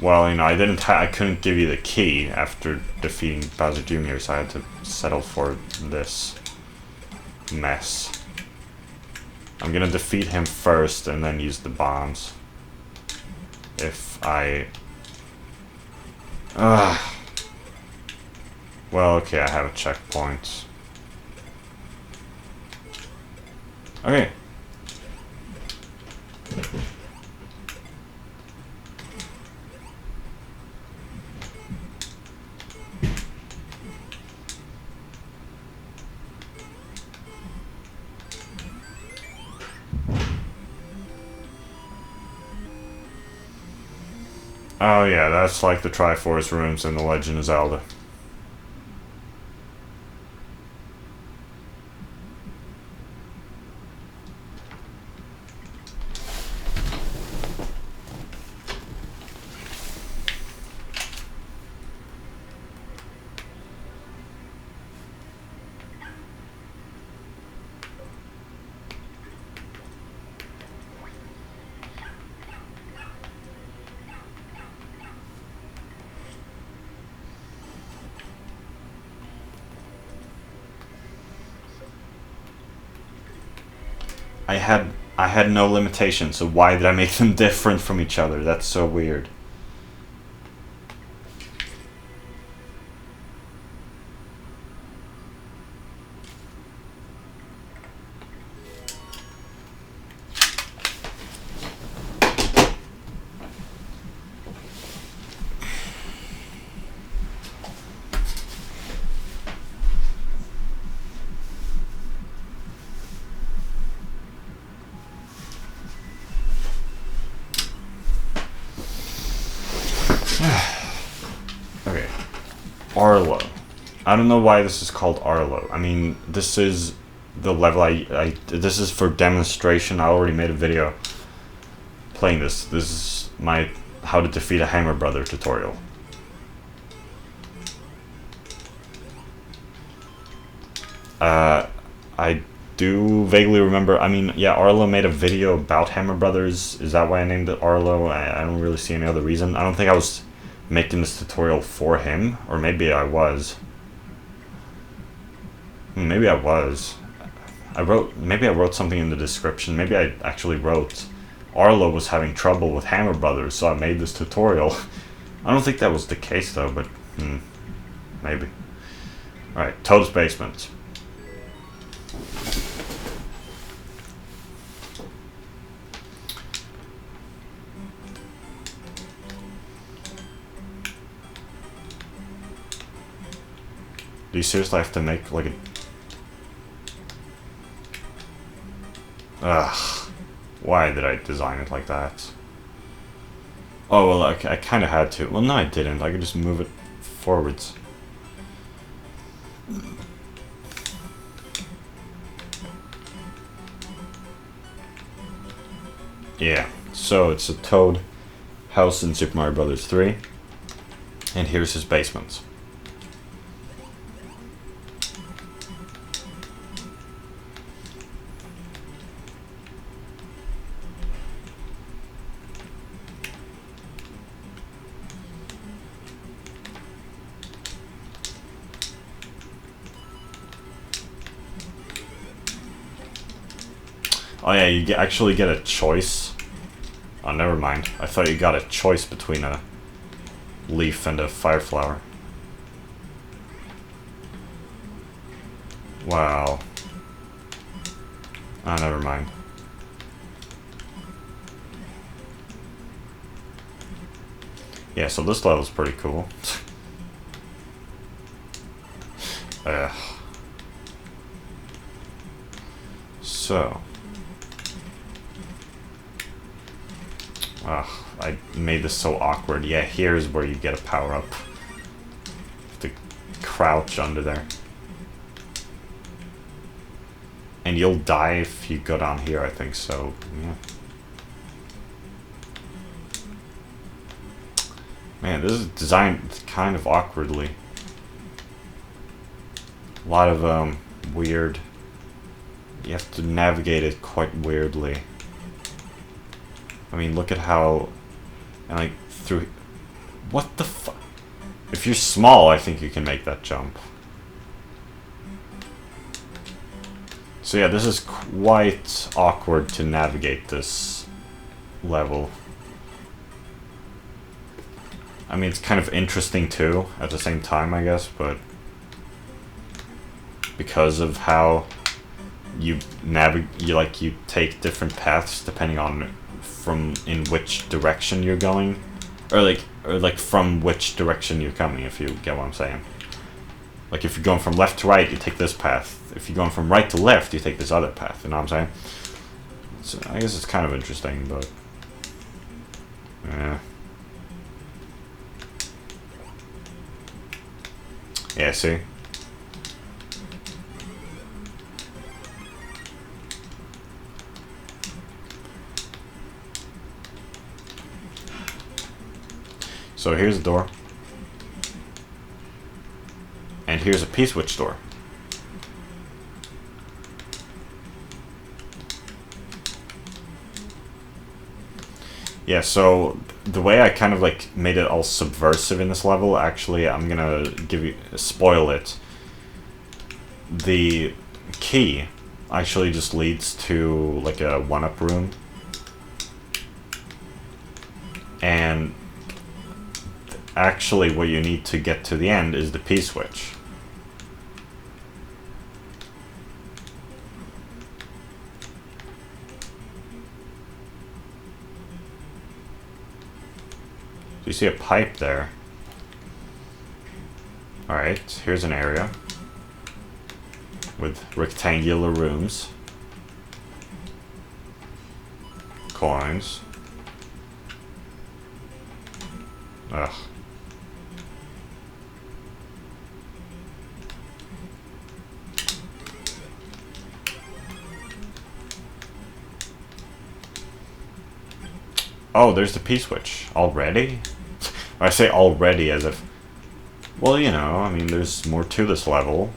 [SPEAKER 1] Well, you know, I couldn't give you the key after defeating Bowser Jr., so I had to settle for this mess. I'm gonna defeat him first and then use the bombs. If I... Well, okay, I have a checkpoint. Okay. Oh yeah, that's like the Triforce rooms in The Legend of Zelda. I had no limitations, so why did I make them different from each other? That's so weird. Okay. Arlo. I don't know why this is called Arlo. I mean, this is the level this is for demonstration. I already made a video playing this. This is my how to defeat a Hammer Brother tutorial. I do vaguely remember, I mean, yeah, Arlo made a video about Hammer Brothers. Is that why I named it Arlo? I don't really see any other reason. I don't think I was making this tutorial for him, or maybe I was. Maybe I was. Maybe I wrote something in the description. Maybe I actually wrote Arlo was having trouble with Hammer Brothers, so I made this tutorial. I don't think that was the case though, but maybe. Alright, Toad's Basement. Do you seriously have to make like a... Ugh. Why did I design it like that? Oh, well, I kind of had to. Well, no, I didn't. I could just move it forwards. Yeah, so it's a Toad house in Super Mario Bros. 3. And here's his basement. Oh yeah, you actually get a choice. Oh, never mind. I thought you got a choice between leaf and a fire flower. Wow. Ah, never mind. Yeah, so this level's pretty cool. So. I made this so awkward. Yeah, here's where you get a power-up. To crouch under there. And you'll die if you go down here, I think, so, yeah. Man, this is designed kind of awkwardly. A lot of, weird... You have to navigate it quite weirdly. I mean, look at how... And, like, through... What the fuck? If you're small, I think you can make that jump. So yeah, this is quite awkward to navigate this level. I mean, it's kind of interesting too, at the same time, I guess, but... Because of how you you take different paths depending on from in which direction you're going. Or like from which direction you're coming, if you get what I'm saying. Like, if you're going from left to right, you take this path. If you're going from right to left, you take this other path, you know what I'm saying? So, I guess it's kind of interesting, but... Yeah. Yeah, see? So here's the door. And here's a P-switch door. Yeah, so the way I kind of like made it all subversive in this level, actually, I'm gonna spoil it. The key actually just leads to like a one-up room. And actually what you need to get to the end is the P-switch. So you see a pipe there. Alright, here's an area with rectangular rooms. Coins. Ugh. Oh, there's the P-switch. Already? I say already as if... Well, you know, I mean, there's more to this level.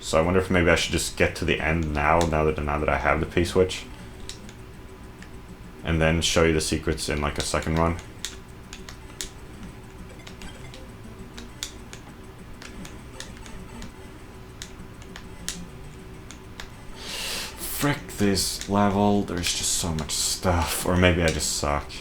[SPEAKER 1] So I wonder if maybe I should just get to the end now that I have the P-switch. And then show you the secrets in like a second run. Frick this level, there's just so much stuff. Or maybe I just suck.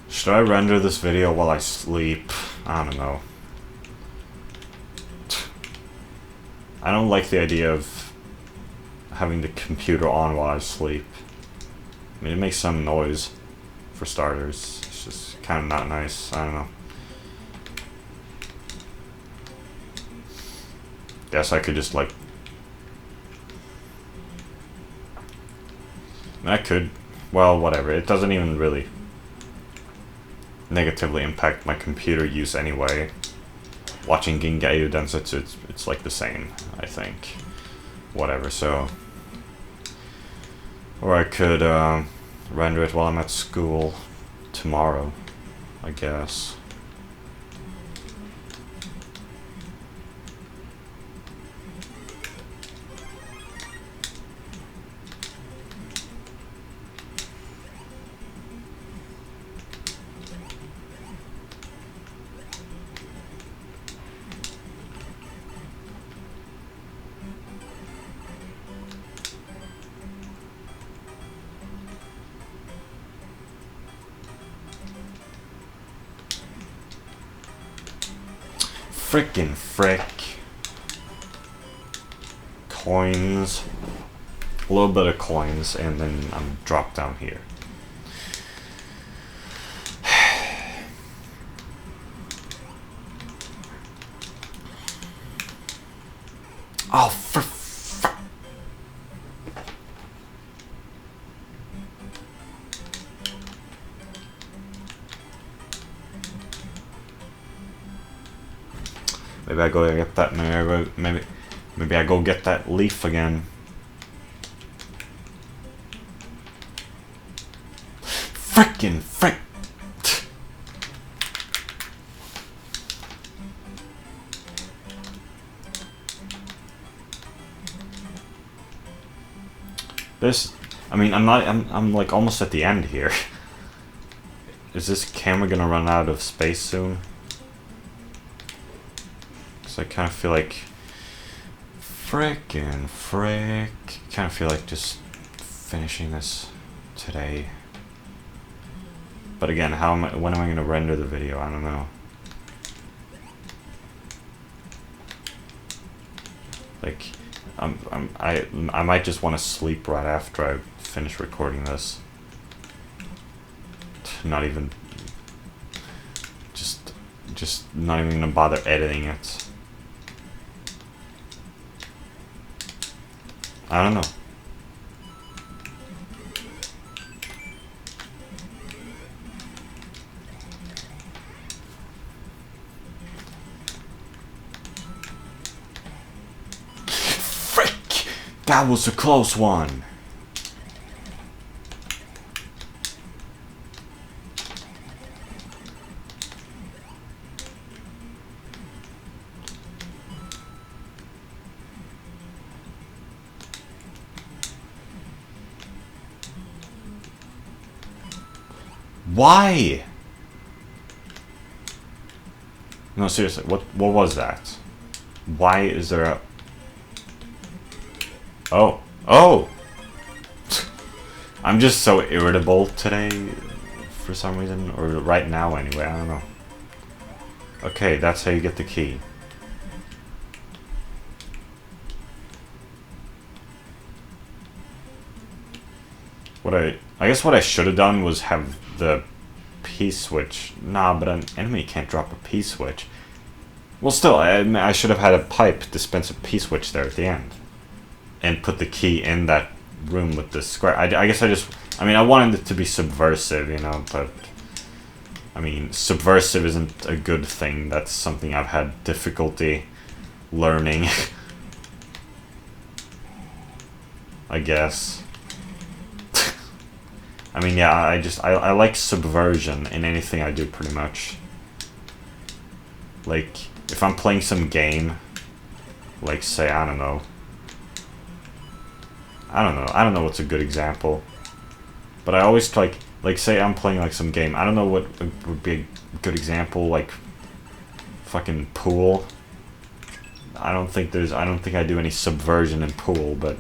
[SPEAKER 1] Should I render this video while I sleep? I don't know. I don't like the idea of having the computer on while I sleep. I mean, it makes some noise, for starters. It's just kind of not nice. I don't know. Guess I could just, like... I could, well, whatever. It doesn't even really negatively impact my computer use anyway. Watching Gingayu Densetsu, it's like the same, I think. Whatever, so... Or I could render it while I'm at school tomorrow, I guess. Frickin' frick. Coins. A little bit of coins, and then I'm dropped down here. Oh, for maybe I go get that. Maybe I go get that leaf again. Frickin' frick. This, I mean, I'm like almost at the end here. Is this camera gonna run out of space soon? Cause I kind of feel like, frickin' frick. Kind of feel like just finishing this today. But again, when am I gonna render the video? I don't know. Like, I might just want to sleep right after I finish recording this. Not even, just not even gonna bother editing it. I don't know. Frick! That was a close one. Why? No, seriously, what was that? Why is there a... Oh! I'm just so irritable today, for some reason, or right now anyway, I don't know. Okay, that's how you get the key. I guess what I should have done was have the P-switch. Nah, but an enemy can't drop a P-switch. Well, still, I should have had a pipe dispense a P-switch there at the end. And put the key in that room with the square. I guess I wanted it to be subversive, you know, but... I mean, subversive isn't a good thing. That's something I've had difficulty learning. I guess. I mean, yeah, I like subversion in anything I do, pretty much. Like, if I'm playing some game, like, say, I don't know what's a good example. But I always, like, say I'm playing, like, some game. I don't know what would be a good example, like, fucking Pool. I don't think I do any subversion in Pool, but...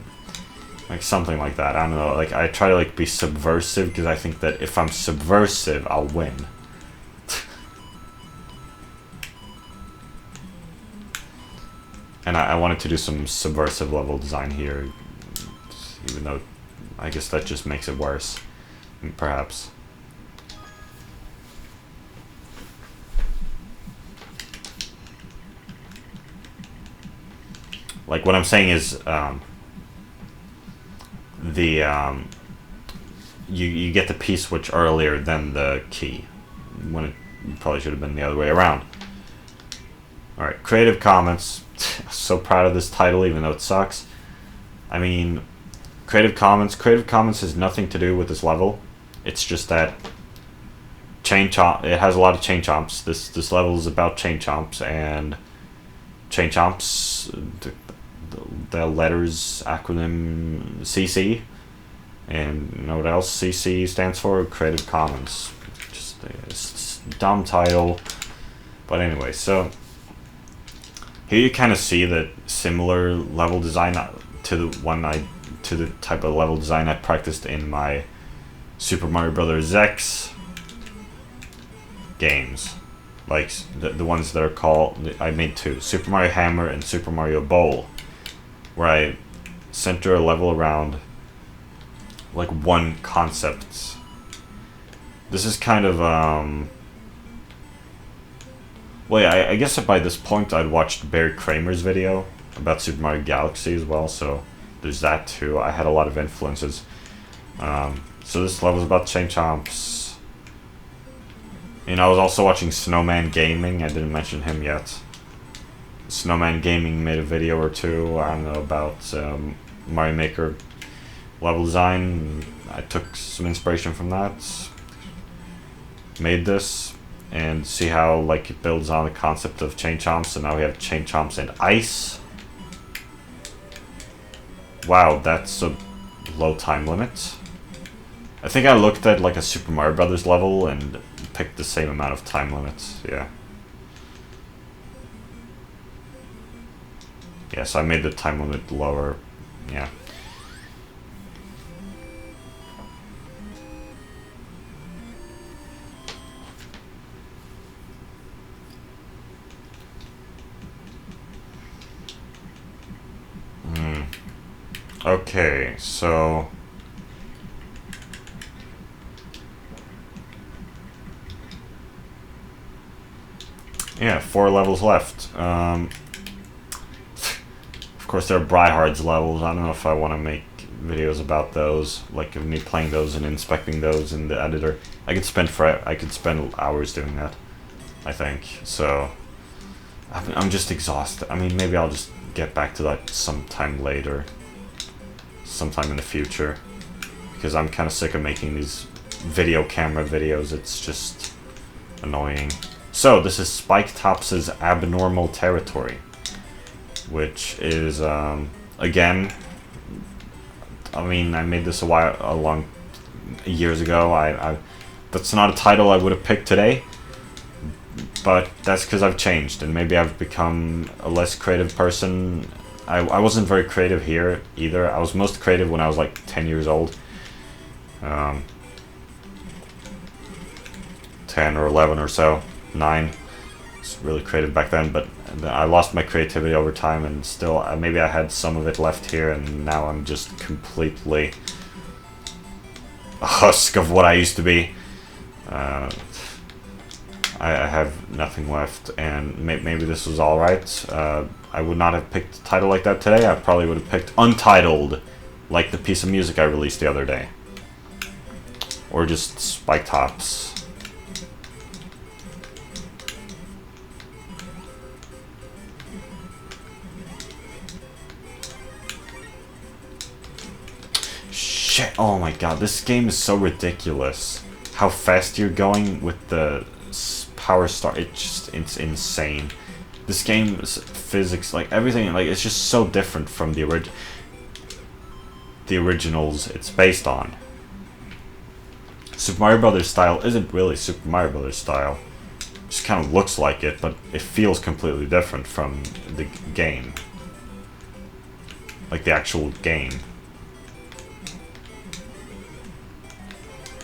[SPEAKER 1] like something like that. I don't know. Like I try to like be subversive because I think that if I'm subversive, I'll win. And I wanted to do some subversive level design here, even though I guess that just makes it worse, perhaps. Like what I'm saying is, you get the P-switch earlier than the key, when it probably should have been the other way around. Alright, Creative Commons. So proud of this title, even though it sucks. I mean, Creative Commons has nothing to do with this level. It's just that it has a lot of chain chomps. This level is about chain chomps, and chain chomps, the letters acronym CC, and you know what else CC stands for? Creative Commons. Just a dumb title, but anyway. So here you kind of see that similar level design to the type of level design I practiced in my Super Mario Bros. X games, like the ones that are called, I made two, Super Mario Hammer and Super Mario Bowl, where I center a level around like one concept. This is kind of well, yeah, I guess by this point I'd watched Barry Kramer's video about Super Mario Galaxy as well, so there's that too. I had a lot of influences. So this level's about chain chomps. And I was also watching Snowman Gaming. I didn't mention him yet. Snowman Gaming made a video or two, I don't know, about Mario Maker level design. I took some inspiration from that. Made this, and see how like it builds on the concept of chain chomps. So now we have chain chomps and ice. Wow, that's a low time limit. I think I looked at like a Super Mario Brothers level and picked the same amount of time limits. Yeah. Yeah, so I made the time limit lower. Yeah. Okay, so yeah, 4 levels left. Of course, there are Bryhard's levels. I don't know if I want to make videos about those, like of me playing those and inspecting those in the editor. I could spend hours doing that, I think. So I'm just exhausted. I mean, maybe I'll just get back to that sometime later, sometime in the future, because I'm kind of sick of making these video camera videos. It's just annoying. So this is Spike Tops' Abnormal Territory, which is again, I mean, I made this years ago. That's not a title I would have picked today, but that's because I've changed, and maybe I've become a less creative person. I wasn't very creative here either. I was most creative when I was like 10 years old. 10 or 11 or so. 9. It's really creative back then, but I lost my creativity over time, and still maybe I had some of it left here, and now I'm just completely a husk of what I used to be. I have nothing left, and maybe this was alright. I would not have picked a title like that today. I probably would have picked Untitled, like the piece of music I released the other day. Or just Spike Tops. Shit, oh my god, this game is so ridiculous. How fast you're going with the power star, it's insane. This game's physics, like everything, like it's just so different from the originals it's based on. Super Mario Brothers style isn't really Super Mario Brothers style. It just kind of looks like it, but it feels completely different from the game. Like the actual game.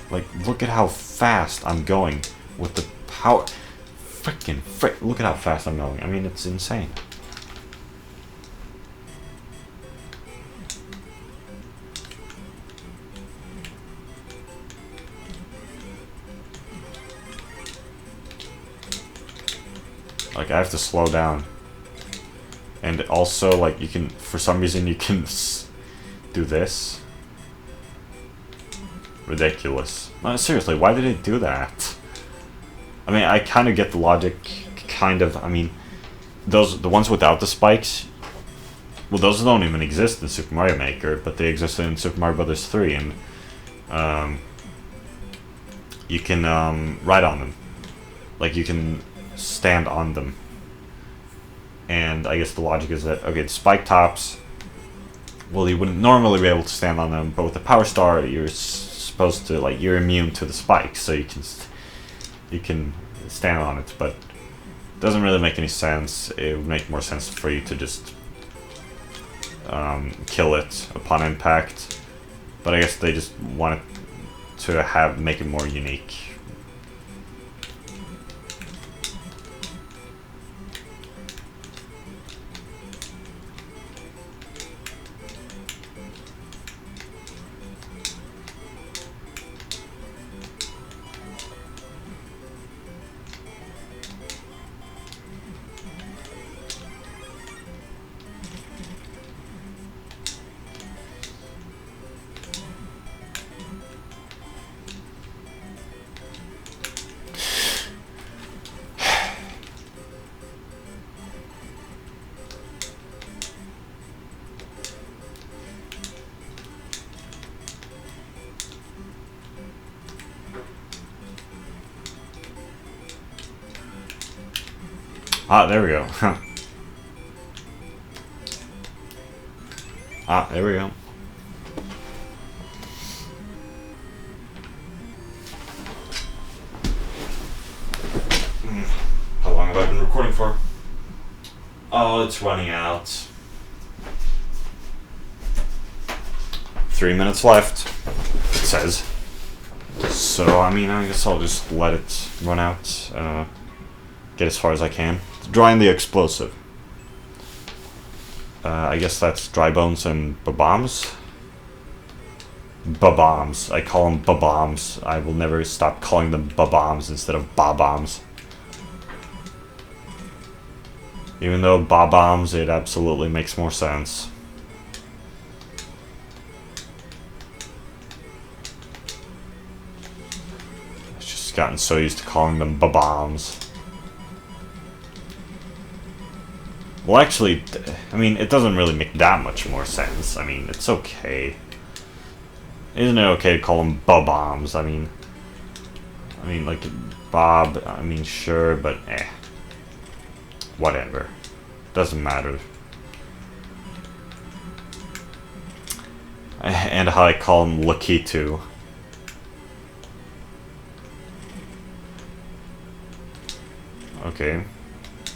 [SPEAKER 1] Like, look at how fast I'm going with the power. Look at how fast I'm going. I mean, it's insane. Like, I have to slow down. And also, like, you can, for some reason, you can do this. ridiculous. No, seriously, why did it do that? I mean, I kind of get the logic, kind of. I mean, the ones without the spikes, well, those don't even exist in Super Mario Maker, but they exist in Super Mario Brothers 3, and you can ride on them. Like, you can stand on them. And I guess the logic is that, okay, the spike tops, well, you wouldn't normally be able to stand on them, but with the Power Star, you're supposed to, like, you're immune to the spikes, so you can stand on it, but it doesn't really make any sense. It would make more sense for you to just kill it upon impact, but I guess they just wanted to make it more unique. Ah, there we go. Ah, there we go. How long have I been recording for? Oh, it's running out. 3 minutes left, it says. So, I mean, I guess I'll just let it run out. Get as far as I can. Drawing the explosive. I guess that's Dry Bones and Bob-ombs. Bob-ombs. I call them Bob-ombs. I will never stop calling them Bob-ombs instead of Bob-ombs. Even though Bob-ombs, it absolutely makes more sense. I've just gotten so used to calling them Bob-ombs. Well, actually, I mean, it doesn't really make that much more sense. I mean, it's okay. Isn't it okay to call them Bob-ombs? I mean, like, Bob, I mean, sure, but whatever. Doesn't matter. And how I call him Lakitu. Okay.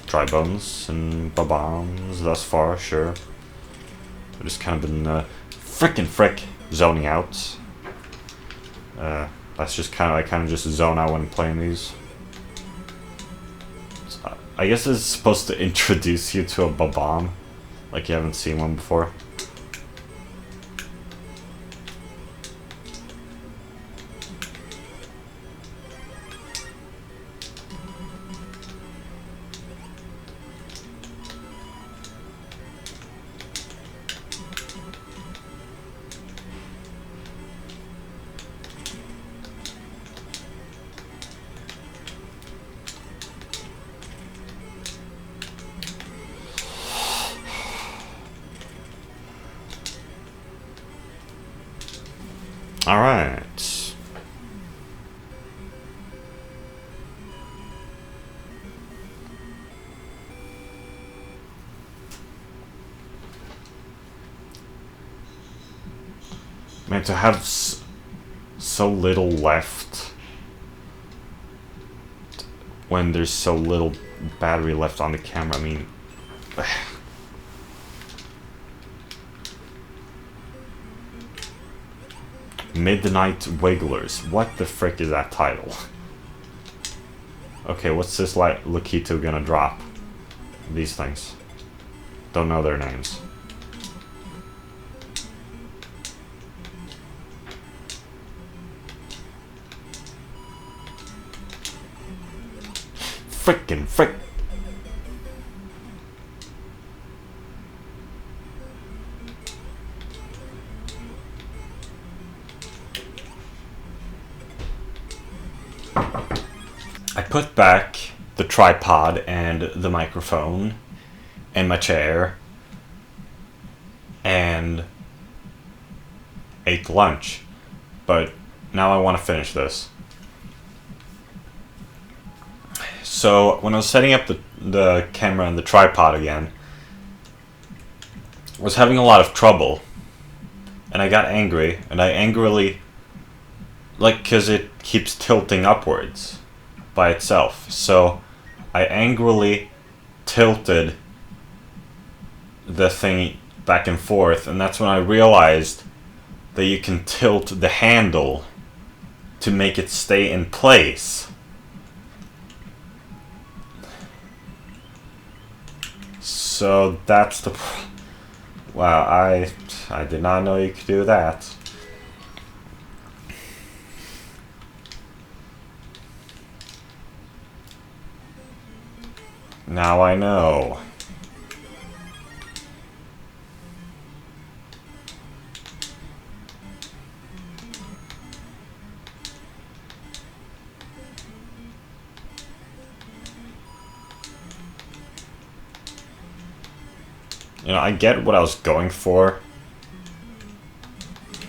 [SPEAKER 1] Dry Bones and Bob-ombs thus far, sure. I've just kind of been frick zoning out. That's just I kind of just zone out when playing these. So, I guess it's supposed to introduce you to a Bob-omb, like you haven't seen one before. Alright. Man, to have so little left when there's so little battery left on the camera, I mean... Midnight Wigglers. What the frick is that title? Okay, what's this Lakitu gonna drop? These things. Don't know their names. Frickin' frick. put back the tripod and the microphone and my chair and ate lunch. But now I want to finish this. So when I was setting up the camera and the tripod again, I was having a lot of trouble. And I got angry, and I angrily, because it keeps tilting upwards by itself. So I angrily tilted the thing back and forth, and that's when I realized that you can tilt the handle to make it stay in place. So that's the... Wow, I did not know you could do that. Now I know. You know, I get what I was going for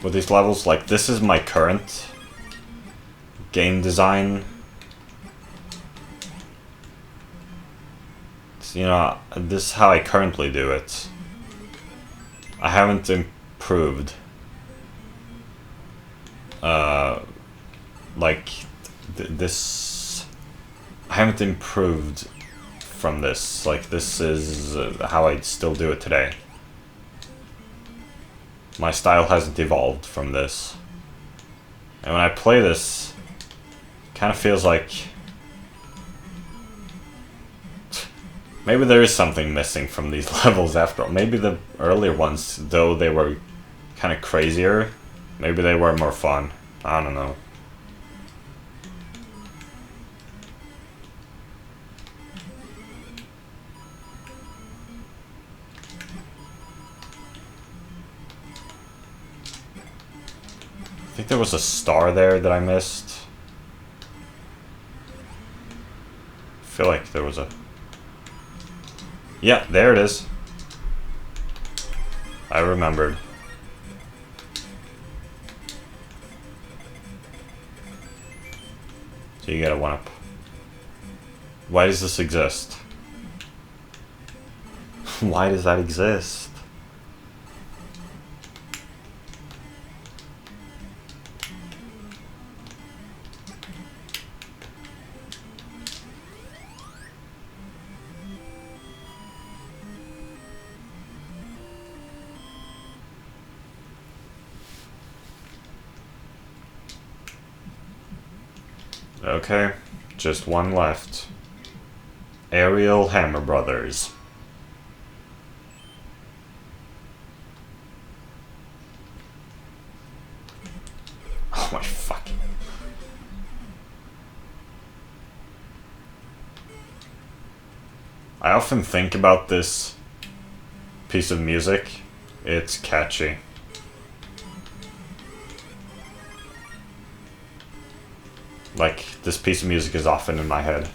[SPEAKER 1] with these levels. Like, this is my current game design. So, you know, this is how I currently do it. I haven't improved. This... I haven't improved from this. Like, this is how I still do it today. My style hasn't evolved from this. And when I play this, it kind of feels like... Maybe there is something missing from these levels after all. Maybe the earlier ones, though they were kind of crazier, maybe they were more fun. I don't know. I think there was a star there that I missed. I feel like there was a... Yeah, there it is. I remembered. So you get a 1-up. Why does this exist? Why does that exist? Okay, just one left. Ariel Hammer Brothers. Oh my fucking... I often think about this piece of music. It's catchy. Like, this piece of music is often in my head.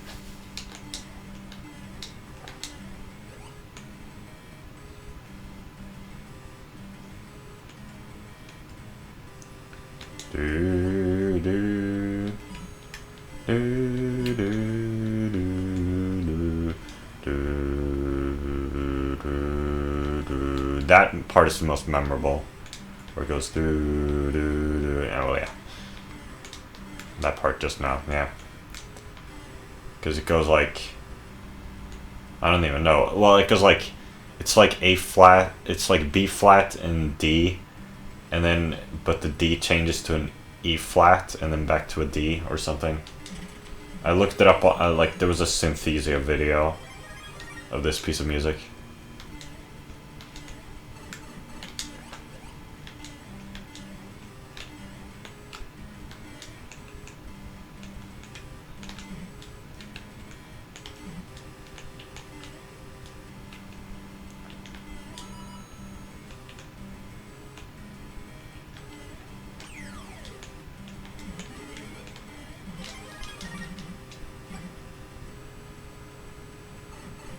[SPEAKER 1] Do, do, do, do, do, do, do, do. That part is the most memorable. Where it goes do, do, do. Oh, yeah. That part just now, yeah. Because it goes like... I don't even know. Well, it goes like... It's like A flat, it's like B flat and D. And then, but the D changes to an E flat and then back to a D or something. I looked it up, like there was a Synthesia video of this piece of music.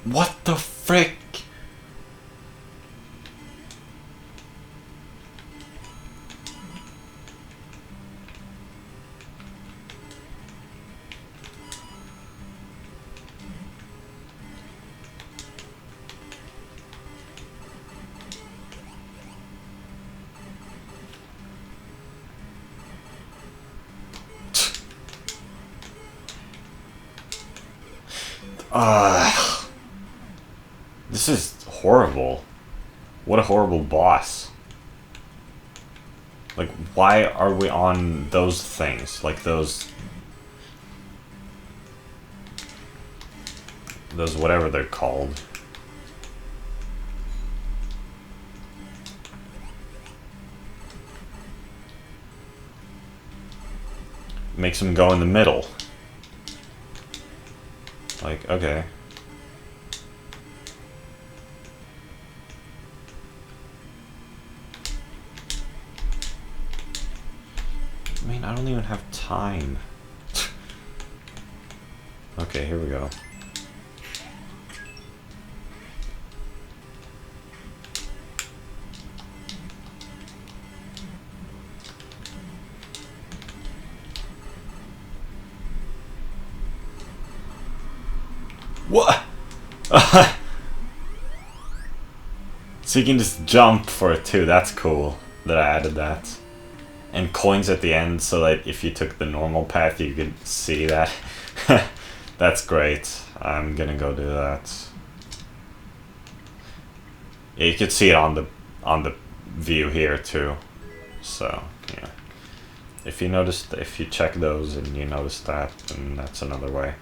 [SPEAKER 1] What the frick? This is horrible. What a horrible boss. Like, why are we on those things? Like those whatever they're called. Makes them go in the middle. Like, okay. I mean, I don't even have time. Okay, here we go. What? So you can just jump for it too. That's cool that I added that. And coins at the end so that if you took the normal path you could see that. That's great. I'm gonna go do that. Yeah, you could see it on the view here too. So yeah. If you check those and you notice that, then that's another way.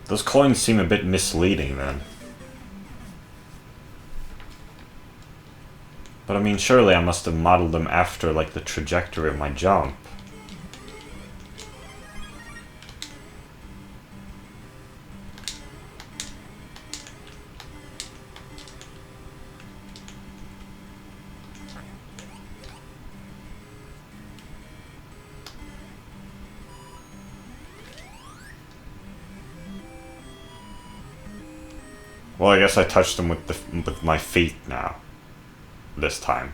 [SPEAKER 1] Those coins seem a bit misleading then. But I mean, surely I must have modeled them after, like, the trajectory of my jump. Well, I guess I touched them with my feet now. This time.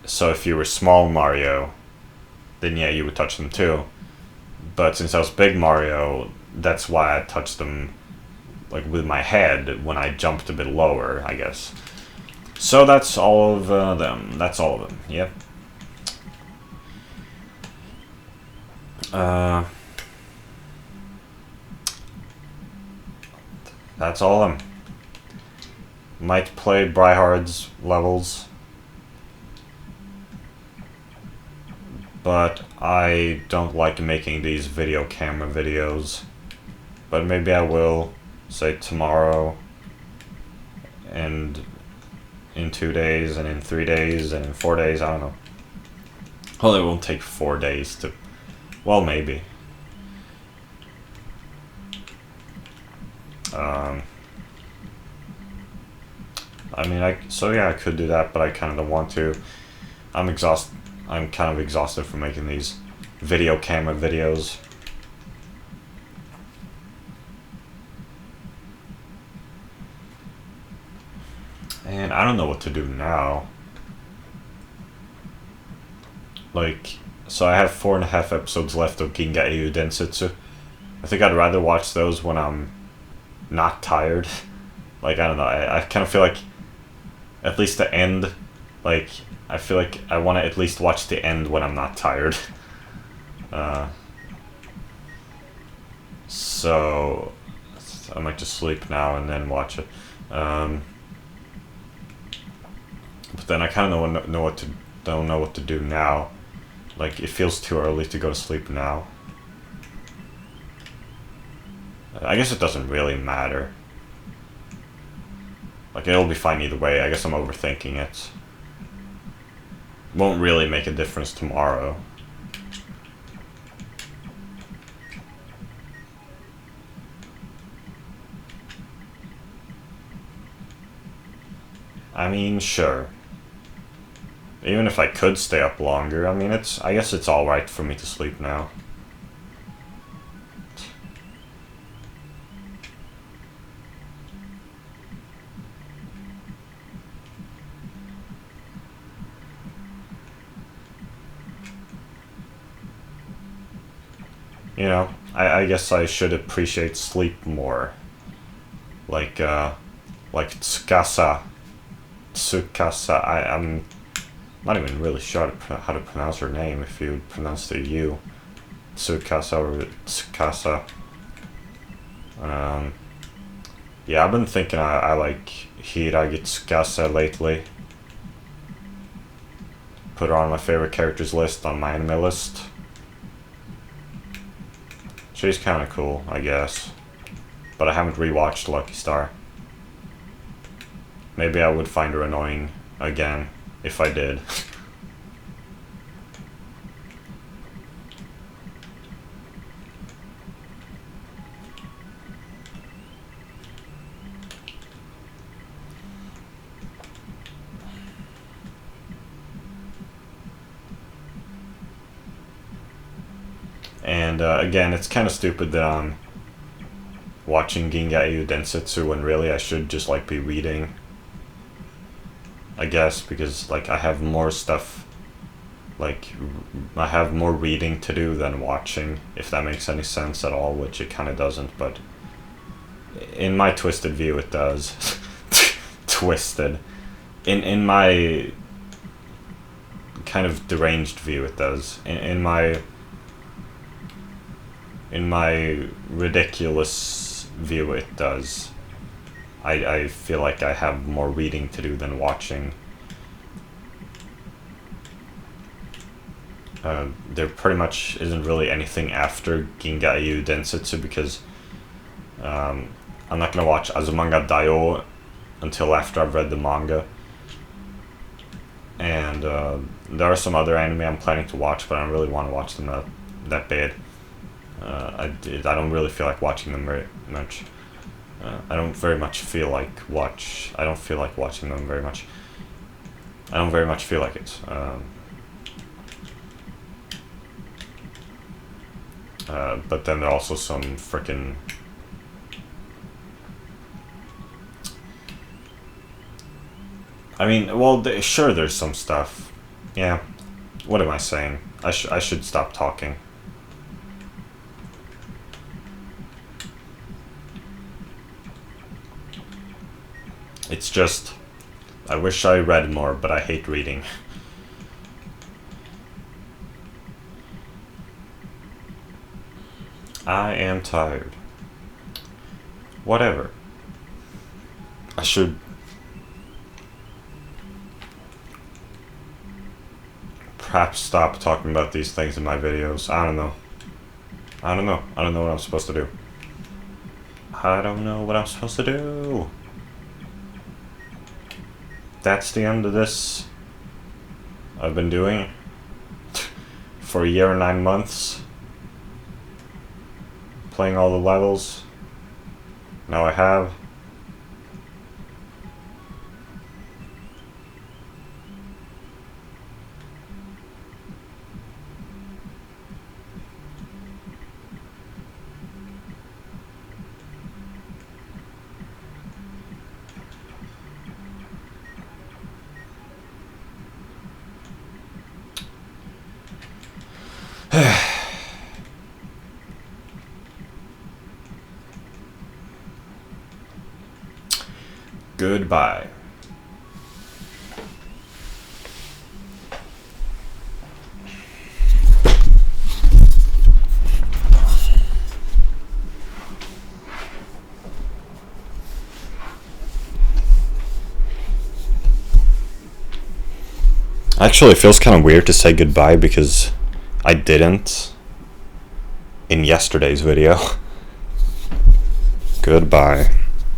[SPEAKER 1] So if you were small Mario, then yeah, you would touch them too. But since I was big Mario, that's why I touched them, like, with my head when I jumped a bit lower, I guess. So that's all of them. That's all of them. Yep. That's all of them. Might play Bryhard's levels, but I don't like making these video camera videos. But maybe I will, say tomorrow, and in 2 days, and in 3 days, and in 4 days, I don't know. Well, it won't take 4 days to... Well, maybe. I mean, so yeah, I could do that, but I kind of don't want to. I'm kind of exhausted from making these video camera videos. And I don't know what to do now. Like, so I have 4.5 episodes left of Ginga Eiyu Densetsu. I think I'd rather watch those when I'm not tired. Like, I don't know, I kind of feel like At least the end, like, I feel like I want to at least watch the end when I'm not tired. So I might just sleep now and then watch it. But then I kind of don't know what to do now. Like, it feels too early to go to sleep now. I guess it doesn't really matter. Like, it'll be fine either way. I guess I'm overthinking it. Won't really make a difference tomorrow. I mean, sure. Even if I could stay up longer, I mean, I guess it's alright for me to sleep now. You know, I guess I should appreciate sleep more. Like Tsukasa. I'm not even really sure how to pronounce her name if you pronounce the U. Tsukasa or Tsukasa. Yeah, I've been thinking I like Hiragi Tsukasa lately. Put her on my favorite characters list on my anime list. She's kind of cool, I guess. But I haven't rewatched Lucky Star. Maybe I would find her annoying again if I did. And again, it's kind of stupid that I'm watching Gingai Densetsu when really I should just like be reading. I guess because like I have more stuff, like I have more reading to do than watching, if that makes any sense at all, which it kind of doesn't, but in my twisted view it does. Twisted. In my kind of deranged view it does. In my ridiculous view it does. I feel like I have more reading to do than watching. There pretty much isn't really anything after Gingai Densetsu because I'm not gonna watch Azumanga Daioh until after I've read the manga. And there are some other anime I'm planning to watch, but I don't really want to watch them that bad. I don't really feel like watching them very much. I don't feel like watching them very much. I don't very much feel like it. But then there are also some freaking... I mean, well, sure, there's some stuff. Yeah. What am I saying? I should stop talking. It's just... I wish I read more, but I hate reading. I am tired. Whatever. I should... perhaps stop talking about these things in my videos. I don't know. I don't know what I'm supposed to do. I don't know what I'm supposed to do. That's the end of this. I've been doing for a year and 9 months. Playing all the levels. Now I have. Goodbye. Actually, it feels kind of weird to say goodbye because I didn't in yesterday's video. Goodbye.